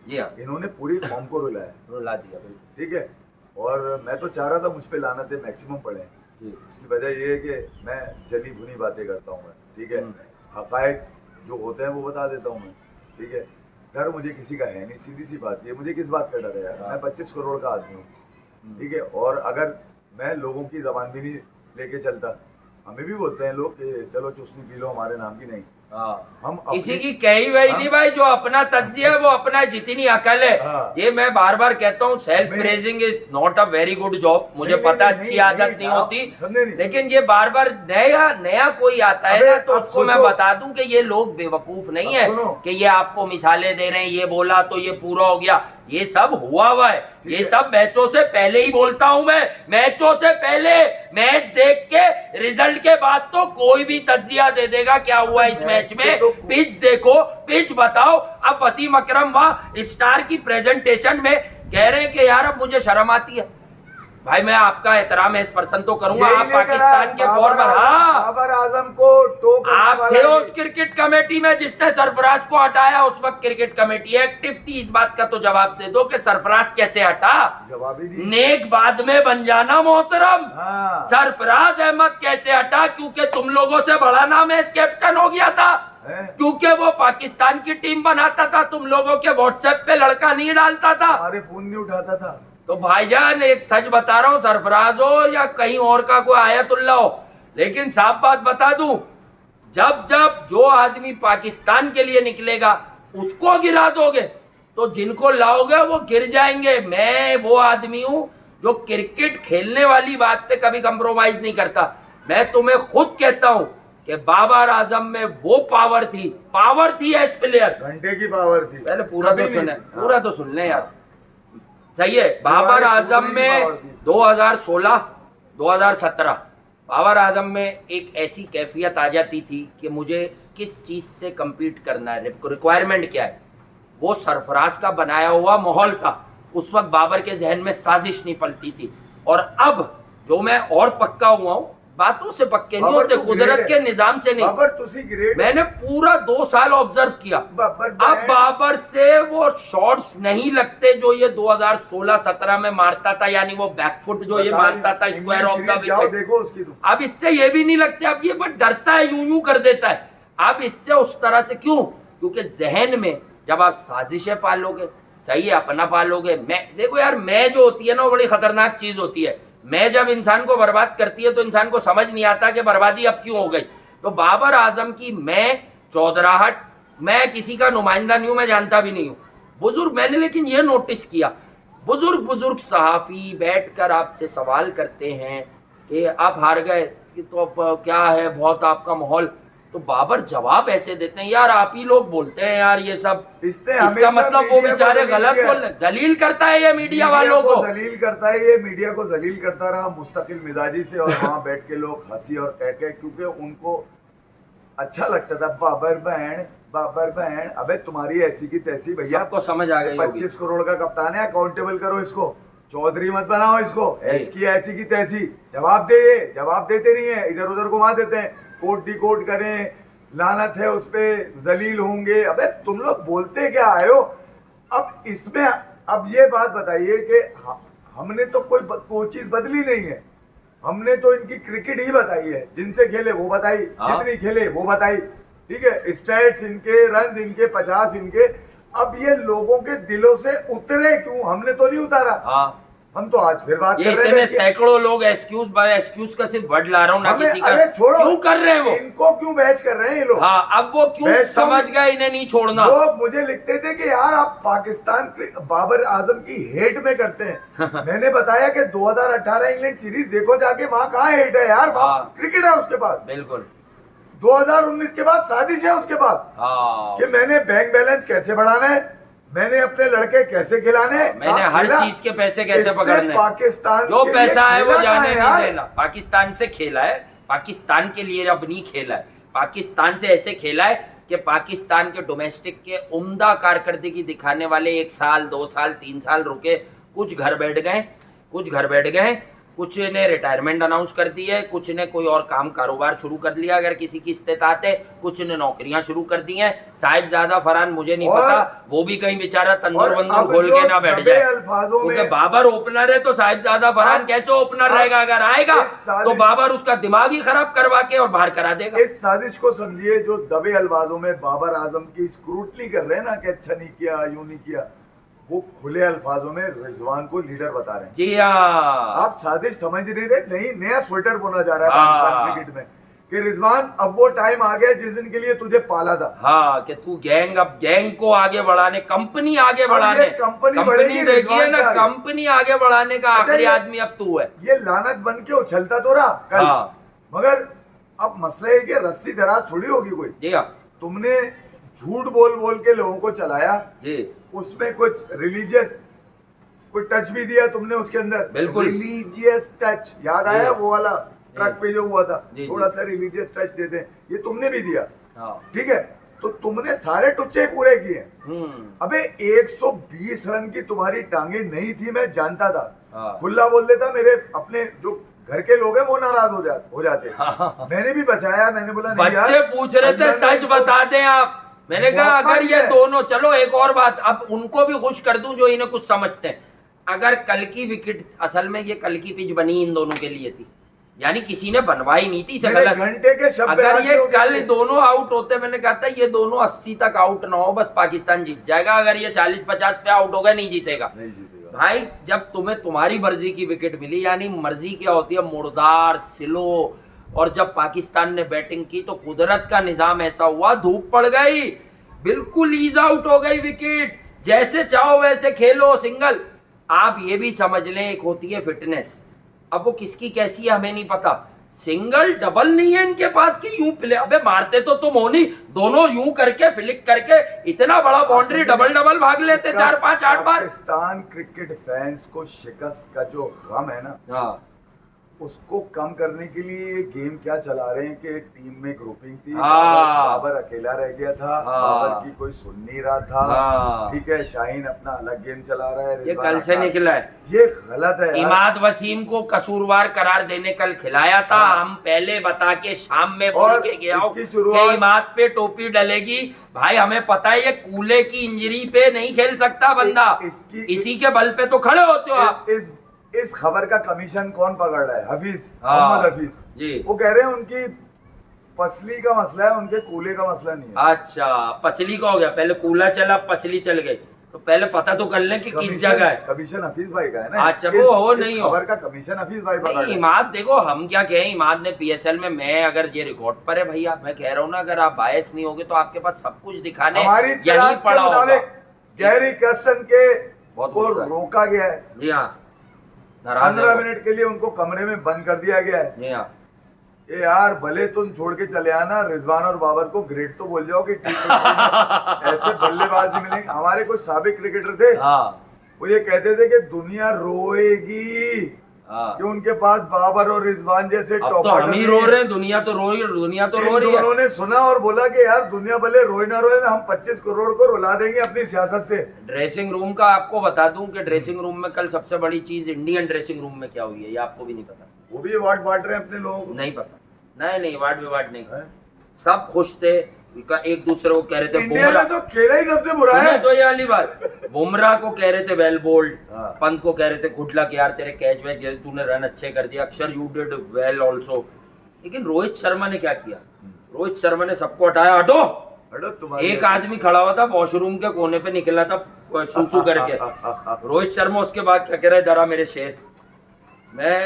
जी। हाँ, इन्होंने पूरी कौम को रुला दिया। ठीक है, और मैं तो चाह रहा था मुझ पे लानतें मैक्सिमम पड़े। उसकी वजह ये है कि मैं जली भुनी बातें करता हूँ मैं। ठीक है, हकायक जो होते हैं वो बता देता हूँ मैं। ठीक है, डर मुझे किसी का है नहीं, सीधी सी बात है। मुझे किस बात का डर है यार, मैं 25 करोड़ का आदमी हूँ। ठीक है, और अगर मैं लोगों की जबान भी नहीं लेके चलता, हमें भी बोलते हैं लोग कि चलो चुस्नी पी लो हमारे नाम की, नहीं, हाँ, हम किसी की कही वही नहीं भाई, जो अपना तज्जिया है वो अपना, जितनी अकल है। हाँ। ये मैं बार बार कहता हूँ, सेल्फ मैं- praising is not a very good job, मुझे नहीं, पता नहीं, अच्छी नहीं, आदत नहीं, नहीं आप होती, समझे नहीं। लेकिन ये बार बार नया नया कोई आता है अबे, ना, तो आप उसको मैं सोचो। बता दूं कि ये लोग बेवकूफ नहीं अब है सुनो। कि ये आपको मिसालें दे रहे हैं, ये बोला तो ये पूरा हो गया। ये सब हुआ हुआ है, ठीक ये है। सब मैचों से पहले ही बोलता हूं मैं, मैचों से पहले। मैच देख के रिजल्ट के बाद तो कोई भी तज्जिया दे देगा क्या हुआ इस मैच में। तो पिच देखो, पिच बताओ। अब वसीम अकरम वहां स्टार की प्रेजेंटेशन में कह रहे हैं कि यार अब मुझे शर्म आती है। भाई मैं आपका एहतराम इस पर्सन तो करूंगा, यही आप लेकर पाकिस्तान के फॉरवर्ड, हाँ बाबर आजम को टो करने आप वाला थे ये। उस क्रिकेट कमेटी में जिसने सरफराज को हटाया। उस वक्त क्रिकेट कमेटी एक्टिव थी, इस बात का तो जवाब दे दो कि सरफराज कैसे हटा। जवाब ही नहीं। नेक बाद में बन जाना मोहतरम। हाँ। सरफराज अहमद कैसे हटा? क्योंकि तुम लोगों से बड़ा नाम है, कैप्टन हो गया था, क्योंकि वो पाकिस्तान की टीम बनाता था, तुम लोगों के व्हाट्सएप पे लड़का नहीं डालता था, हमारे फोन नहीं उठाता था। तो भाईजान एक सच बता रहा हूं, सरफराज हो या कहीं और का कोई आयतुल्ला हो, लेकिन साफ बात बता दूं, जब जब जो आदमी पाकिस्तान के लिए निकलेगा उसको गिरा दोगे तो जिनको लाओगे वो गिर जाएंगे। मैं वो आदमी हूं जो क्रिकेट खेलने वाली बात पे कभी कंप्रोमाइज नहीं करता। मैं तुम्हें खुद कहता हूं कि बाबर आजम में वो पावर थी एज प्लेयर। घंटे की पावर थी। पहले पूरा कभी तो नहीं। सुने, हाँ। पूरा तो सुन ले यार। सही है, बाबर आजम पूरी में पावर थी। 2016 2017 बाबर आजम में एक ऐसी कैफियत आ जाती थी कि मुझे किस चीज से compete करना है, रिक्वायरमेंट क्या है, वो सरफराज का बनाया हुआ माहौल था। उस वक्त बाबर के जहन में साजिश नहीं पलती थी। और अब जो मैं और पक्का हुआ हूं, बातों से पक्के नहीं बाबर होते, तो कुदरत ग्रेट है। के निजाम से नहीं। बाबर तुसी ग्रेट। मैंने पूरा 2 साल ऑब्जर्व किया। बाबर अब बाबर से वो शॉट्स नहीं लगते जो ये 2016-17 में मारता था, यानी वो बैकफुट जो ये मारता था स्क्वायर ऑफ द जाओ विकेट। देखो उसकी तो। अब इससे ये भी नहीं लगते, अब ये बस डरता है, यूं कर देता है। अब इससे उस तरह से क्यों? क्योंकि जहन में जब आप साजिशें पालोगे, सही है, अपना पालोगे, मैं देखो यार, मैं जो होती है ना वो बड़ी खतरनाक चीज होती है। मैं जब इंसान को बर्बाद करती है तो इंसान को समझ नहीं आता कि बर्बादी अब क्यों हो गई। तो बाबर आजम की मैं चौधराहट, मैं किसी का नुमाइंदा नहीं हूं, मैं जानता भी नहीं हूं, बुजुर्ग मैंने लेकिन ये नोटिस किया, बुजुर्ग सहाफी बैठकर आपसे सवाल करते हैं कि आप हार गए कि तो अब क्या है, बहुत आपका माहौल, तो बाबर जवाब ऐसे देते हैं, यार आप ही लोग बोलते हैं यार ये सब, इसने इसका हमेशा मतलब वो मीडिया को बेचारे जलील गलत किया। बोल रहे, जलील करता है ये मीडिया वालों को। जलील करता है ये, मीडिया को जलील करता रहा मुस्तकिल मिजाजी से, और वहां बैठ के लोग हंसी और कह के, क्योंकि उनको अच्छा लगता था बाबर बहन। अबे तुम्हारी ऐसी की तैसी भैया, सबको समझ आ गई होगी। 25 करोड़ का कप्तान है, अकाउंटेबल करो इसको, चौधरी मत बनाओ इसको, ऐसी की तैसी। जवाब दे, ये जवाब देते नहीं है, इधर उधर घुमा देते हैं, कोट डी कोट करें, लानत है उस पे, जलील होंगे। अबे तुम लोग बोलते क्या आए हो? अब इसमें अब ये बात बताइए कि हमने तो कोई चीज बदली नहीं है, हमने तो इनकी क्रिकेट ही बताई है, जिनसे खेले वो बताई, जितनी खेले वो बताई, ठीक है, स्टैट्स इनके, रन इनके, 50 इनके। अब ये लोगों के दिलों से उतरे क्यों? हमने तो नहीं उतारा। हाँ, हम तो आज फिर बात ये कर रहे इतने हैं। सैकड़ों लोग एक्सक्यूज का सिर्फ वर्ड ला रहा हूँ ना, किसी का, अरे छोड़ो, क्यों कर रहे हैं वो? इनको क्यों बहस कर रहे हैं ये लोग? हाँ, अब वो क्यों बहस तो समझ गए इन्हें नहीं छोड़ना। लोग मुझे लिखते थे कि यार आप पाकिस्तान बाबर आजम की हेट में करते हैं। मैंने बताया कि 2018 इंग्लैंड सीरीज देखो जाके, वहां कहाँ हेट है यार, वहां क्रिकेट है उसके पास। बिल्कुल 2019 के बाद साजिश है उसके पास, कि मैंने बैंक बैलेंस कैसे बढ़ाना है, मैंने अपने लड़के कैसे खिलाने, मैंने हर चीज के पैसे कैसे पकड़ने, पाकिस्तान जो पैसा है वो जाने है नहीं देना। पाकिस्तान से खेला है, पाकिस्तान के लिए अब नहीं खेला है, पाकिस्तान से ऐसे खेला है कि पाकिस्तान के डोमेस्टिक के उम्दा कारकर्दगी दिखाने वाले 1 साल 2 साल 3 साल रुके, कुछ घर बैठ गए, कुछ ने रिटायरमेंट अनाउंस कर दी है, कुछ ने कोई और काम कारोबार शुरू कर लिया अगर किसी की इस्तेताअत है, कुछ ने नौकरियां शुरू कर दी हैं। साहिबजादा फरहान मुझे नहीं पता, वो भी कहीं बेचारा तंदूर वंदूर खोल के ना बैठ जाए, क्योंकि बाबर ओपनर है तो साहिबजादा फरहान कैसे ओपनर रहेगा? अगर आएगा तो बाबर उसका दिमाग ही खराब करवा के और बाहर करा देगा। इस साजिश को समझिए, जो दबे अल्फाजों में बाबर आजम की स्क्रूटनी कर रहे हैं ना, कि अच्छा नहीं किया, यूं नहीं किया, वो खुले अल्फाजों में रिजवान को लीडर बता रहे हैं। जी हाँ, आप साजिश समझ नहीं रहे, नहीं, नया स्वेटर बुना जा रहा है पाकिस्तान क्रिकेट में, कि रिजवान अब वो टाइम आ गया जिस दिन के लिए तुझे पाला था। हाँ कि तू गैंग, अब गैंग को आगे बढ़ाने, कंपनी आगे बढ़ाने, ये कंपनी बढ़ेगी देखिए रिजवान ना, से आगे। कंपनी आगे बढ़ाने का अच्छा, आखिरी ये- आदमी अब तू है। ये लानत बन के उछलता तो रहा कल, हाँ। मगर अब मसला है कि रस्सी दराज थोड़ी होगी कोई। जी हाँ तुमने झूठ बोल बोल के लोगों को चलाया, जी उसमें कुछ रिलीजियस कोई टच भी दिया तुमने उसके अंदर, बिल्कुल। रिलीजियस टच याद आया वो वाला ट्रक पे जो हुआ था, जी, थोड़ा जी। सा रिलीजियस टच देते हैं, ये तुमने भी दिया। हाँ। ठीक है, तो तुमने सारे टुच्चे पूरे किए। अबे 120 रन की तुम्हारी टांगे नहीं थी, मैं जानता था। हाँ। खुला बोल देता, मेरे अपने जो घर के लोग हैं वो नाराज हो जाते। हाँ। मैंने भी बचाया, मैंने बोला नहीं बच्चे यार, पूछ रहे थे अल्लाह ने सच इनको- बता दें आप। मैंने कहा मौका अगर ये दिया है। दोनों, चलो एक और बात, अब उनको भी खुश कर दूं जो इन्हें कुछ समझते हैं। अगर कल की विकेट, असल में ये कल की पिच बनी इन दोनों के लिए थी, यानी किसी ने बनवाई नहीं थी, इसे मेरे गलत। घंटे के शब्द अगर आगे ये हो गए कल थे। दोनों आउट होते, मैंने कहा था ये दोनों 80 तक आउट ना हो, बस पाकिस्तान जीत जाएगा। अगर ये 40-50 पे आउट हो गए, नहीं जीतेगा। नहीं जीतेगा भाई जब तुम्हें तुम्हारी मर्जी की विकेट मिली, यानी मर्जी क्या होती है, मुर्दार, स्लो, और जब पाकिस्तान ने बैटिंग की तो कुदरत का निजाम ऐसा हुआ, धूप पड़ गई, बिल्कुल ईज आउट हो गई विकेट, जैसे चाहो वैसे खेलो सिंगल। आप ये भी समझ लें, एक होती है फिटनेस, अब वो किसकी कैसी है हमें नहीं पता, सिंगल डबल नहीं है इनके पास कि यूं प्ले, अबे मारते तो तुम हो नहीं, दोनों यूं करके फ्लिक करके इतना बड़ा बाउंड्री डबल डबल भाग लेते 4-5-8 बार। पाकिस्तान क्रिकेट फैंस को शिकस्त का जो गम है ना, हाँ उसको कम करने के लिए ये गेम क्या चला रहे हैं कि टीम में ग्रुपिंग थी, हाँ। बाबर अकेला रह गया था, हाँ। बाबर की कोई सुन नहीं रहा था। हाँ। ठीक है, शाहीन अपना अलग गेम चला रहा है, ये रिजवान कल से अपना- निकला है। ये गलत है यार। इमाद वसीम को कसूरवार करार देने कल खिलाया था, हाँ। हम पहले बता के शाम में बोल और के गया हूं इसकी शुरुआत- कि इमाद पे टोपी डलेगी। भाई हमें पता है ये कूले की इंजरी पे नहीं खेल सकता बंदा, इसी के बल पे तो खड़े होते हो आप। इस खबर का कमीशन कौन पकड़ रहा है? हफीज, हाँ। मोहम्मद हफीज जी। वो कह रहे हैं उनकी पसली का मसला है, उनके कूले का मसला नहीं है। अच्छा, पसली का हो गया, पहले कूला चला पसली चल गई, तो पहले पता तो कर लें कि किस जगह है। कमीशन हफीज भाई का है ना। अच्छा, वो हो इस नहीं हो। खबर का कमीशन हफीज भाई पकड़ नहीं, रहे हैं। इमाद देखो हम क्या कहें, इमाद ने पीएसएल में, मैं अगर ये रिकॉर्ड पर है भैया, मैं कह रहा हूँ ना, अगर आप बायस नहीं होगे तो आपके पास सब कुछ दिखाने हमारी यही इत्तलात के पड़ा होगा। मुताबिक गैरी कस्टन के बहुत को गुस्सा है। रोका गया है, जी हाँ, नाराज है 15 वो। मिनट के लिए उनको कमरे में बंद कर दिया गया है। जी हाँ। ये यार भले तुम छोड़ के चले आना, रिजवान और बाबर को ग्रेट तो बोल जाओ कि T20 ऐसे बल्लेबाज नहीं मिलेंगे। हमारे कुछ साबिक क्रिकेटर थे, हाँ वो ये कहते थे कि दुनिया रोएगी हाँ। कि उनके पास बाबर और रिजवान जैसे अब तो टॉप हम ही रो रहे हैं, दुनिया तो रो रही है, दुनिया तो रो रही है। उन्होंने सुना और बोला कि यार दुनिया भले रोए ना रोए, हम 25 करोड़ को रुला देंगे अपनी सियासत से। ड्रेसिंग रूम का आपको बता दूं कि ड्रेसिंग रूम में कल सबसे बड़ी चीज इंडियन ड्रेसिंग रूम में क्या हुई है, ये आपको भी नहीं पता। वो भी अवार्ड बांट रहे हैं अपने लोगों को। नहीं पता, नहीं वार्ड विवाद नहीं, हैं? सब खुश थे, एक दूसरे को कह रहे थे इंडिया में तो खेला ही सबसे बुरा है। सुने तो ये वाली बात, बुमराह को कह रहे थे वेल बोल्ड, हाँ। पंत को कह रहे थे गुड लक यार, तेरे कैच वैच तूने रन अच्छे कर दिया, अक्षर यू डिड वेल ऑल्सो। लेकिन रोहित शर्मा ने क्या किया, रोहित शर्मा ने सबको हटाया, हटो। हटो तुम्हारी एक आदमी खड़ा हुआ था वॉशरूम के कोने पे, निकला था सूसू करके, रोहित शर्मा उसके बाद क्या कह रहा है, दरा मेरे शेर,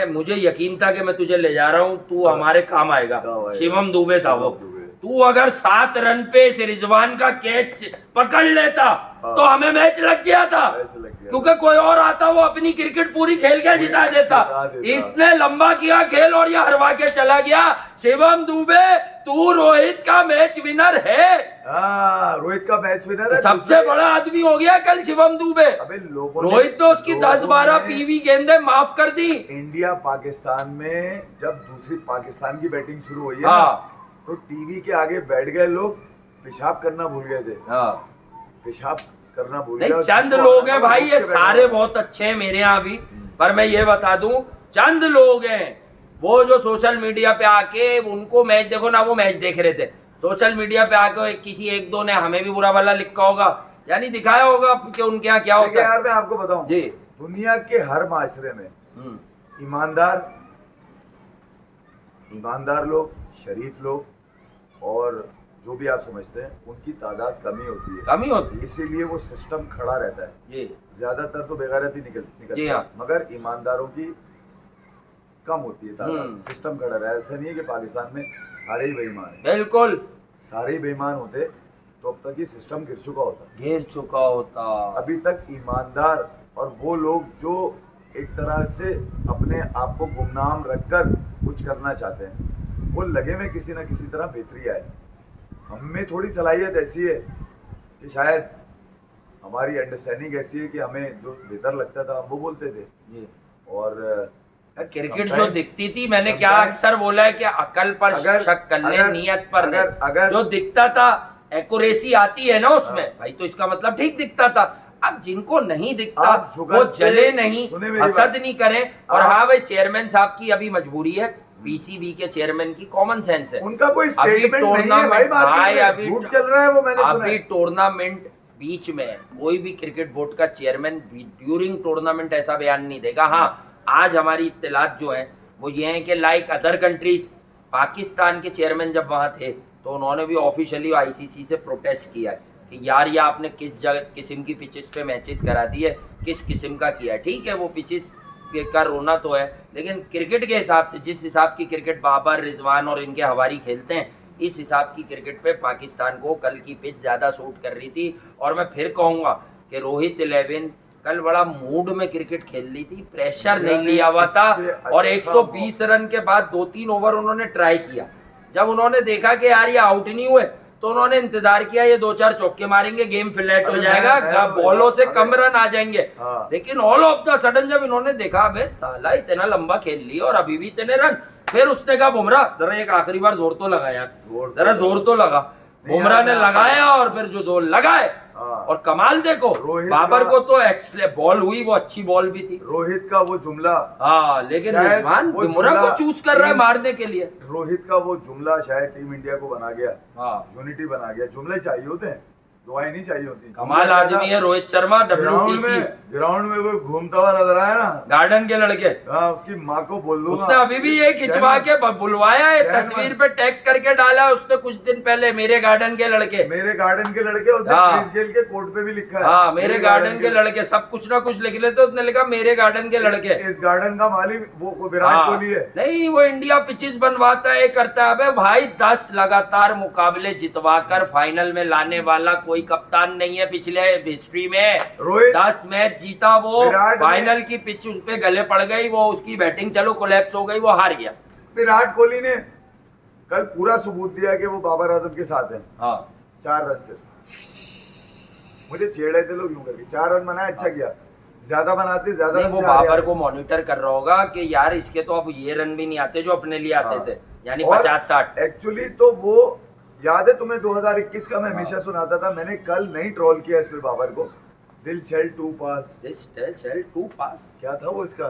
मुझे यकीन था कि मैं तुझे ले जा रहा हूं, तू हमारे काम आएगा। शिवम दुबे था वो, तू अगर 7 रन पे इस रिजवान का कैच पकड़ लेता तो हमें मैच लग गया था, क्योंकि कोई और आता वो अपनी क्रिकेट पूरी खेल के जिता देता। इसने लंबा किया खेल और ये हरवा के चला गया। शिवम दुबे, तू रोहित का मैच विनर है। रोहित का मैच विनर है, सबसे बड़ा आदमी हो गया कल शिवम दुबे। अबे लोगों ने- रोहित तो उसकी लोगों 10-12 ने पीवी गेंदे माफ कर दी। इंडिया पाकिस्तान में जब दूसरी पाकिस्तान की बैटिंग शुरू हुई है हाँ। ना, तो टीवी के आगे बैठ गए लोग, पेशाब करना भूल गए थे। हाँ। पेशाब करना भूल नहीं, गए। चंद जिसको लोग हैं आना भाई, वो ये उठ के सारे बैठा। बहुत अच्छे हैं मेरे यहाँ भी, पर मैं ये बता दूं, चंद लोग हैं वो जो सोशल मीडिया पे आके उनको मैच देखो ना, वो मैच देख रहे थे, सोशल मीडिया पे आके किसी एक दो ने हमें भी बुरा भला लिखा होगा, यानी दिखाया होगा कि उनके यहाँ क्या देखिए होता है। यार, मैं आपको बताऊं, जी। दुनिया के हर माशरे में ईमानदार लोग, शरीफ लोग और जो भी आप समझते हैं, उनकी तादाद कमी होती है, कमी होती है। इसीलिए वो सिस्टम खड़ा रहता है। जी ज्यादातर तो बेगैरती निकलती जी हाँ। मगर ईमानदारों की कम होती है तादाद, सिस्टम खड़ा रहा है। ऐसा नहीं है कि पाकिस्तान में सारे ही बेईमान हैं, बिल्कुल सारे ही बेईमान होते तो अब तक ये सिस्टम गिर चुका होता। गिर चुका होता। अभी तक ईमानदार और वो लोग जो एक तरह से अपने आप को गुमनाम रखकर कुछ करना चाहते हैं, वो लगे में किसी ना किसी तरह बेहतरी आए। हम में थोड़ी सलाहियत ऐसी है कि शायद हमारी अंडरस्टैंडिंग ऐसी है कि हमें जो बेहतर लगता था हम वो बोलते थे। जी। और क्रिकेट जो दिखती थी, मैंने क्या अक्सर बोला है कि अकल पर शक कर ले, नियत पर नहीं। अगर जो दिखता था एक्यूरेसी आती है ना उसमें, भाई तो इसका मतलब ठीक दिखता था। अब जिनको नहीं दिखता वो जले नहीं, हसद नहीं करें। और हाँ भाई, चेयरमैन साहब की अभी मजबूरी है, पीसीबी के चेयरमैन की कॉमन सेंस है। उनका कोई स्टेटमेंट नहीं है भाई, मार्केट में झूठ चल रहा है वो मैंने सुना है। अभी टूर्नामेंट बीच में कोई भी क्रिकेट बोर्ड का चेयरमैन ड्यूरिंग टूर्नामेंट ऐसा बयान नहीं देगा। हाँ, आज हमारी इत्तलात जो है वो ये है कि लाइक अदर कंट्रीज, पाकिस्तान के चेयरमैन जब वहाँ थे तो उन्होंने भी ऑफिशियली आईसीसी से प्रोटेस्ट किया है कि यार ये आपने किस जगह किस्म की पिचेस पे मैचेस करा दिए, किस किस्म का किया है। ठीक है, वो पिचेस का रोना तो है, लेकिन क्रिकेट के हिसाब से, जिस हिसाब की क्रिकेट बाबर, रिजवान और इनके हवारी खेलते हैं, इस हिसाब की क्रिकेट पे पाकिस्तान को कल की पिच ज़्यादा सूट कर रही थी। और मैं फिर कहूँगा कि रोहित 11 कल बड़ा मूड में क्रिकेट खेल ली थी, प्रेशर नहीं लिया हुआ था। और 120 रन के बाद 2-3 ओवर उन्होंने ट्राई किया। जब उन्होंने देखा कि यार ये आउट नहीं हुए तो उन्होंने इंतजार किया ये 2-4 चौके मारेंगे, गेम फ्लैट हो जाएगा, बॉलों से कम रन आ जाएंगे। लेकिन ऑल ऑफ द सडन जब इन्होंने देखा बे साला इतना लंबा खेल लिया और अभी भी इतने रन, फिर उसने कहा बुमराह जरा एक आखिरी बार जोर तो लगा यार, जरा जोर तो लगा। बुमराह ने लगाया और फिर जो जोर लगाए और कमाल देखो, बाबर को तो बॉल हुई वो अच्छी बॉल भी थी। रोहित का वो जुमला, हाँ, लेकिन रिजवान बुमराह को चूज कर रहा है मारने के लिए। रोहित का वो जुमला शायद टीम इंडिया को बना गया, हाँ, यूनिटी बना गया। जुमले चाहिए होते हैं, दुआएं नहीं चाहिए होती। कमाल आदमी है रोहित शर्मा। WTC ग्राउंड में वो घूमता हुआ नजर आया ना, गार्डन के लड़के, हाँ, उसकी माँ को बोल दूंगा। उसने अभी भी ये खिंचवा के बुलवाया है, तस्वीर पे टैग करके डाला है उसने कुछ दिन पहले, मेरे गार्डन के लड़के, मेरे गार्डन के लड़के। उसने क्रिस गेल के कोर्ट पे भी लिखा है, हाँ, मेरे गार्डन के लड़के। सब कुछ ना कुछ लिख लेते, उसने लिखा मेरे गार्डन के लड़के। इस गार्डन का मालिक वो विराट कोहली है। नहीं, वो इंडिया पिचेस बनवाता है, करता है। अबे भाई 10 लगातार मुकाबले जितवाकर फाइनल में लाने वाला कोई कप्तान नहीं है पिछले हिस्ट्री में। 10 मैच जीता वो, फाइनल की पिच उस पे गले पड़ गई, वो उसकी बैटिंग चलो कोलैप्स हो गई, वो हार गया। विराट कोहली ने कल पूरा सबूत दिया कि वो बाबर आजम के साथ है। हाँ, 4 रन से मुझे छेड़े थे लोग यूं करके। 4 रन बनाया, अच्छा किया, ज्यादा बनाते ज्यादा। वो बाबर को मॉनिटर कर रहा होगा कि यार इसके तो अब ये रन भी नहीं आते जो अपने लिए आते थे, यानी 50-60। एक्चुअली तो वो याद है तुम्हें 2021 का मैं हमेशा सुनाता था, मैंने कल नहीं ट्रोल किया इस पे बाबर को। दिल शेल टू पास, क्या था वो इसका?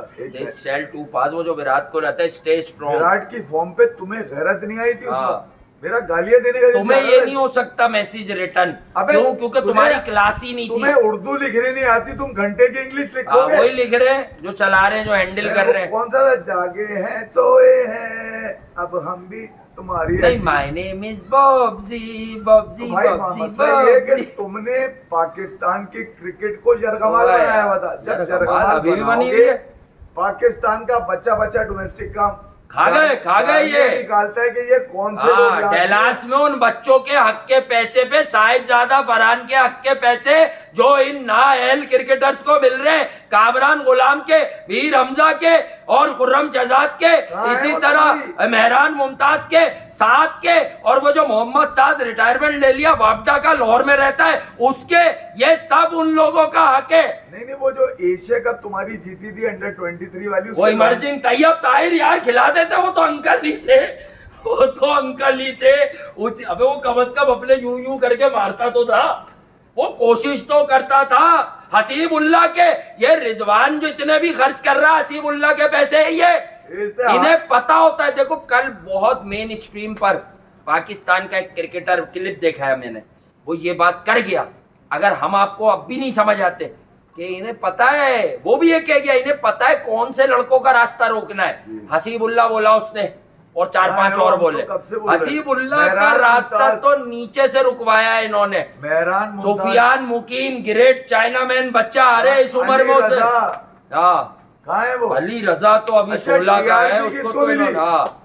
शेल टू पास, वो जो विराट को रहता है स्टे स्ट्रॉन्ग। विराट की फॉर्म पे तुम्हें गैरत नहीं आई थी उसको? मेरा गालियां देने का तुम्हें ये नहीं हो सकता मैसेज रिटर्न, क्यों? क्योंकि तुम्हारी क्लास ही नहीं थी। तुम्हें उर्दू लिखने नहीं आती, तुम घंटे की इंग्लिश लिखोगे। वही लिख रहे हैं जो चला रहे हैं, जो हैंडल कर रहे हैं। कौन सा जागे हैं सोए हैं अब हम भी तुम्हारी नहीं, my name is Bobji Bobji Bobji. तुमने पाकिस्तान की क्रिकेट को यरगमाल बनाया हुआ था। जब यरगमाल पाकिस्तान का बच्चा डोमेस्टिक काम खा गए ये निकालता है कि ये कौन से लोग कैलाश में उन बच्चों के हक के पैसे पे, साहिबजादा फरहान के हक के पैसे जो इन नाअहल क्रिकेटर्स को मिल रहे हैं, कामरान गुलाम के, वीर हमजा के और खुर्रम शहजाद के, इसी तरह मेहरान मुमताज के, साद के, और वो जो मोहम्मद साद रिटायरमेंट ले लिया वापडा का, लाहौर में रहता है, उसके, ये सब उन लोगों का हक है। नहीं, वो जो एशिया कप तुम्हारी जीती थी अंडर 23 वाली, वो इमर्जिंग तैयब ताहिर यार खिला देते, वो तो अंकल ही थे, वो तो अंकल ही थे। अबे वो कम से कम अपने यूं करके मारता तो था, वो कोशिश तो करता था। हसीबुल्लाह के, ये रिजवान जो इतने भी खर्च कर रहा है, हसीबुल्लाह के पैसे है ये, इन्हें पता होता है। देखो कल बहुत मेन स्ट्रीम पर पाकिस्तान का एक क्रिकेटर क्लिप देखा है मैंने, वो ये बात कर गया। अगर हम आपको अब भी नहीं समझ आते कि इन्हें पता है, वो भी ये कह गया इन्हें पता है कौन से लड़कों का रास्ता रोकना है। हसीबुल्लाह बोला उसने, और 4-5 और बोले। हसीबुल्लाह का रास्ता तो नीचे से रुकवाया है इन्होंने। सुफियान मुकीम ग्रेट चाइनामैन बच्चा आ रहे इस उम्र में उसे, कहाँ है वो? अली रजा तो अभी अच्छा, 16 का है, TRP उसको किसको तो मिली? इन्होंने हाँ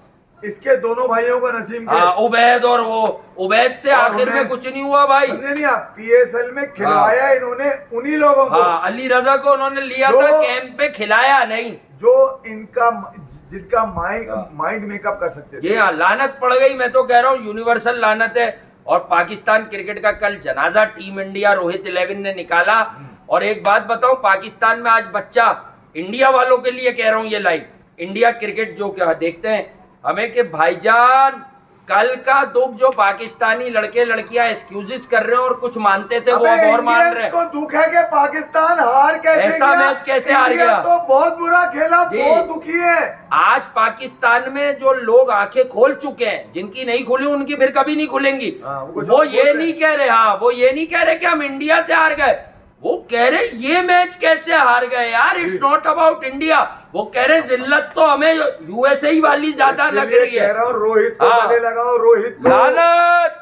इसके दोनों भाइयों को नसीम के। हाँ, उबैद और वो उबैद से और आखिर उन्हें- में कुछ नहीं हुआ भाई। समझे नहीं आप? PSL में खिलवाया इन्होंने उन्हीं लोगों को हाँ, अली रजा को उन्होंने लिया जो- था कैंप पे, खिलाया नहीं। जो इनका जिनका हाँ। माइंड मेकअप कर सकते थे। ये हाँ, लानत पड़ गई, मैं तो कह रहा हूँ यूनिवर्सल लानत है। और पाकिस्तान क्रिकेट का कल जनाजा टीम इंडिया रोहित 11 ने निकाला। और एक बात बताऊं, पाकिस्तान में आज बच्चा, इंडिया वालों के लिए कह रहा हूं ये लाइव, इंडिया क्रिकेट जो क्या देखते हैं हमें कि भाईजान कल का दुख जो पाकिस्तानी लड़के लड़कियां एक्सक्यूजेस कर रहे हैं और कुछ मानते थे वो अब और मान रहे हैं। को दुख है कि पाकिस्तान हार कैसे ऐसा गया? मैच कैसे हार इंडिया गया? तो बहुत बुरा खेला, जी। बहुत दुखी है। आज पाकिस्तान में जो लोग आंखें खोल चुके हैं, जिनकी नहीं खुली उनकी फिर कभी नहीं खुलेंगी। हाँ, वो ये नहीं कह रहे, हाँ वो ये नहीं कह रहे कि हम इंडिया से हार गए, वो कह रहे ये मैच कैसे हार गए यार, इट्स नॉट अबाउट इंडिया। वो कह रहे जिल्लत तो हमें यूएसए वाली ज्यादा लग रही है। कह रहा हूँ रोहित को हाँ। गले लगाओ, रोहित को लानत।